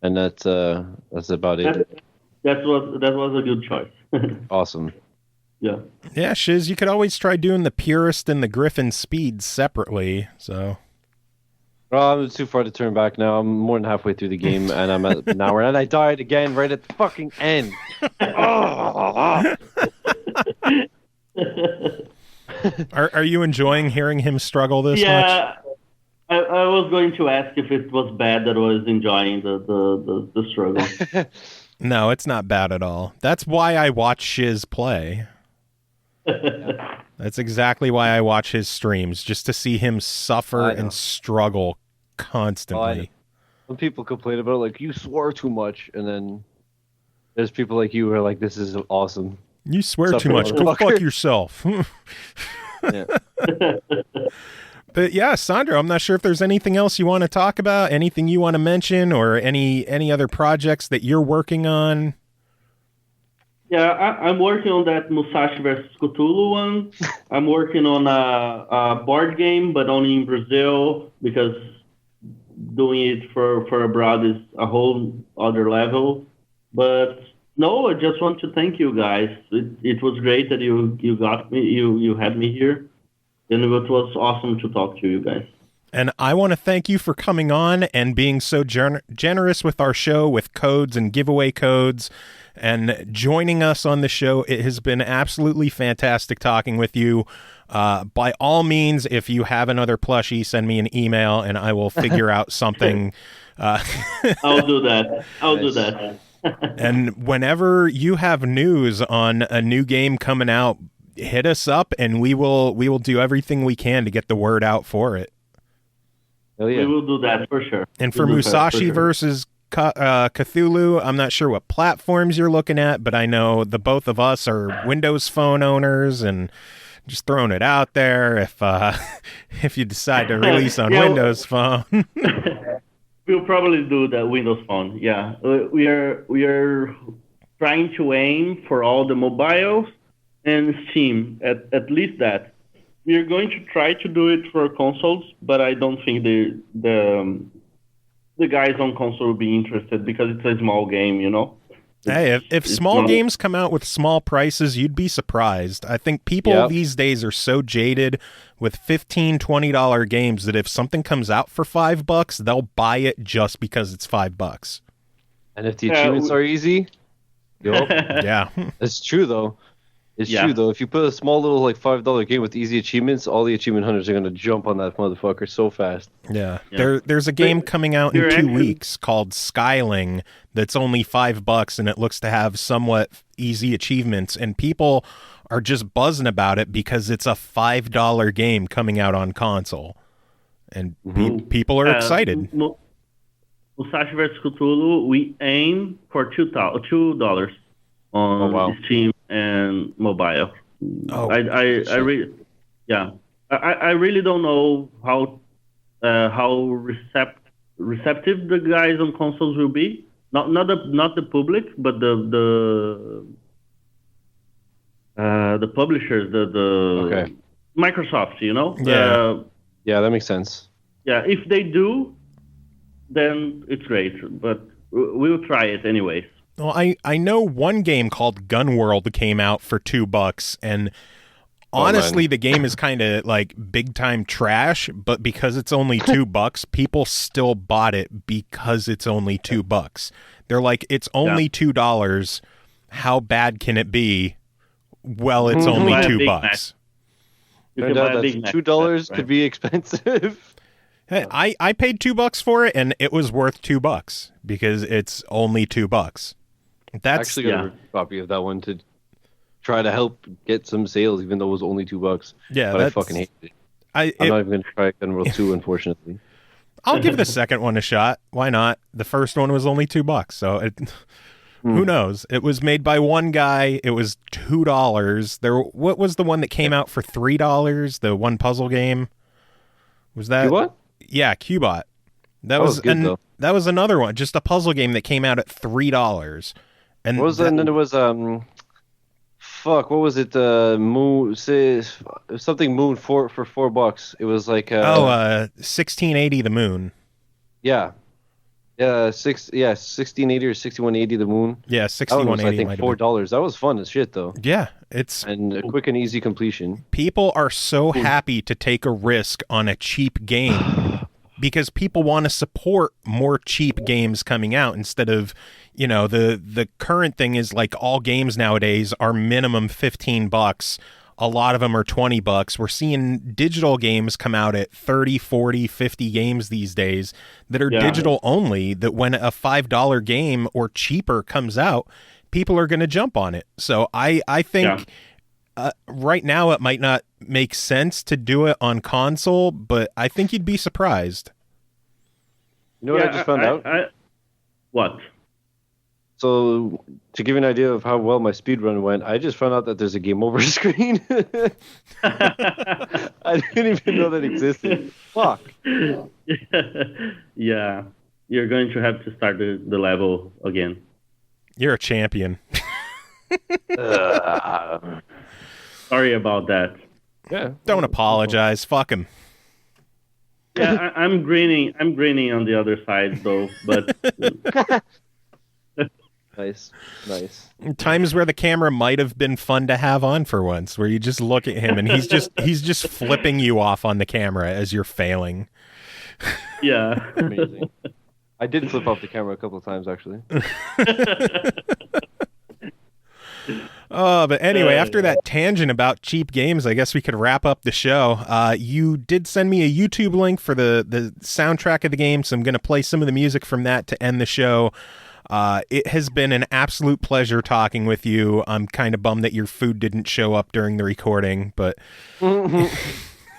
and that's about it. That was a good choice. Awesome. Yeah. Yeah, Shiz, you could always try doing the purist and the Griffin speeds separately. So. Well, I'm too far to turn back now. I'm more than halfway through the game, and I'm at an hour, and I died again right at the fucking end. Are you enjoying hearing him struggle this much? Yeah, I was going to ask if it was bad that I was enjoying the struggle. No, it's not bad at all. That's why I watch Shiz play. That's exactly why I watch his streams, just to see him suffer and struggle constantly. When people complain about it, like, you swore too much, and then there's people like you who are like, this is awesome. You swear too much. Go fuck yourself. Yeah. But yeah, Sandro, I'm not sure if there's anything else you want to talk about, anything you want to mention, or any other projects that you're working on. Yeah, I'm working on that Musashi versus Cthulhu one. I'm working on a board game, but only in Brazil, because doing it for abroad is a whole other level. But no, I just want to thank you guys. It was great that you got me, you had me here, and it was awesome to talk to you guys. And I want to thank you for coming on and being so generous with our show, with codes and giveaway codes, and joining us on the show. It has been absolutely fantastic talking with you. By all means, if you have another plushie, send me an email and I will figure out something. I'll do that. I'll do that. And whenever you have news on a new game coming out, hit us up and we will do everything we can to get the word out for it. Hell yeah. We will do that for sure. And for Musashi versus Cthulhu, I'm not sure what platforms you're looking at, but I know the both of us are Windows Phone owners, and just throwing it out there, if you decide to release on Windows Phone. We'll probably do the Windows Phone. Yeah, we are trying to aim for all the mobiles and Steam, at least that. We are going to try to do it for consoles, but I don't think the guys on console will be interested because it's a small game, you know. Hey, if small games come out with small prices, you'd be surprised. I think people these days are so jaded with $15, $20 games that if something comes out for $5, they'll buy it just because it's $5. And if the achievements are easy, yeah, it's true though. It's true though. If you put a small little like $5 game with easy achievements, all the achievement hunters are gonna jump on that motherfucker so fast. Yeah. There's a game coming out in 2 weeks called Skyling that's only $5 and it looks to have somewhat easy achievements, and people are just buzzing about it because it's a $5 game coming out on console, and people are excited. Musashi vs. Cthulhu, we aim for $2 on Steam and mobile. I really don't know how receptive the guys on consoles will be. Not the public, but the publishers, the Microsoft, you know. Yeah, that makes sense. Yeah, if they do, then it's great. But we'll try it anyways. Well, I know one game called Gun World came out for $2, and honestly, the game is kind of like big time trash. But because it's only $2, people still bought it because it's only $2. They're like, it's only $2. How bad can it be? Well, it's only $2. Turned out that $2 could be expensive. Hey, I paid $2 for it, and it was worth $2 because it's only $2. That's Actually got a copy of that one to try to help get some sales, even though it was only $2. Yeah, but I fucking hate it. I'm not even going to try Gun World 2, unfortunately. I'll give the second one a shot. Why not? The first one was only $2, so who knows? It was made by one guy. It was $2. What was the one that came out for $3? The one puzzle game. Was that? Cubot? Yeah, Cubot. That was good, though. That was another one, just a puzzle game that came out at $3. And what was that? And then there was what was it? Moon, something Moon for $4. It was like 1680 the Moon. Yeah. 1680 or 6180 the Moon. Yeah, 6180. I think $4. That was fun as shit though. Yeah, and a quick and easy completion. People are so happy to take a risk on a cheap game because people want to support more cheap games coming out instead of, the current thing is like all games nowadays are minimum $15. A lot of them are $20. We're seeing digital games come out at 30, 40, 50 games these days that are digital only, that when a $5 game or cheaper comes out, people are going to jump on it. So I think right now it might not make sense to do it on console, but I think you'd be surprised. You know what I just found out? What? So, to give you an idea of how well my speedrun went, I just found out that there's a game over screen. I didn't even know that existed. Fuck. Yeah. You're going to have to start the level again. You're a champion. Sorry about that. Yeah. Don't apologize. Fuck him. Yeah, I'm grinning on the other side, though, but... Nice. Times where the camera might have been fun to have on for once, where you just look at him and he's just flipping you off on the camera as you're failing. Yeah. Amazing. I did flip off the camera a couple of times, actually. But anyway, after that tangent about cheap games, I guess we could wrap up the show. You did send me a YouTube link for the soundtrack of the game, so I'm going to play some of the music from that to end the show. It has been an absolute pleasure talking with you. I'm kind of bummed that your food didn't show up during the recording, but...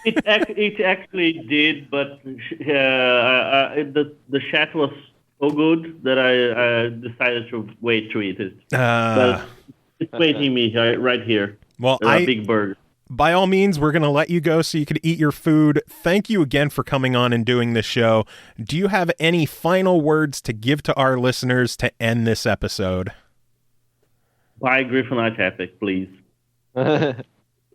It actually did, but the chat was so good that I decided to wait to eat it. But it's waiting me right here. Well, a big burger. By all means, we're going to let you go so you could eat your food. Thank you again for coming on and doing this show. Do you have any final words to give to our listeners to end this episode? Buy Gryphon Knight Epic, please. And,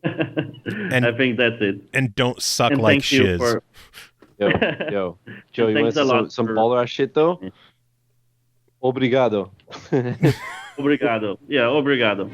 I think that's it. And don't suck like Shiz. Yo, Joe, you want to some baller ass shit though? Yeah. Obrigado. Obrigado. Yeah, obrigado.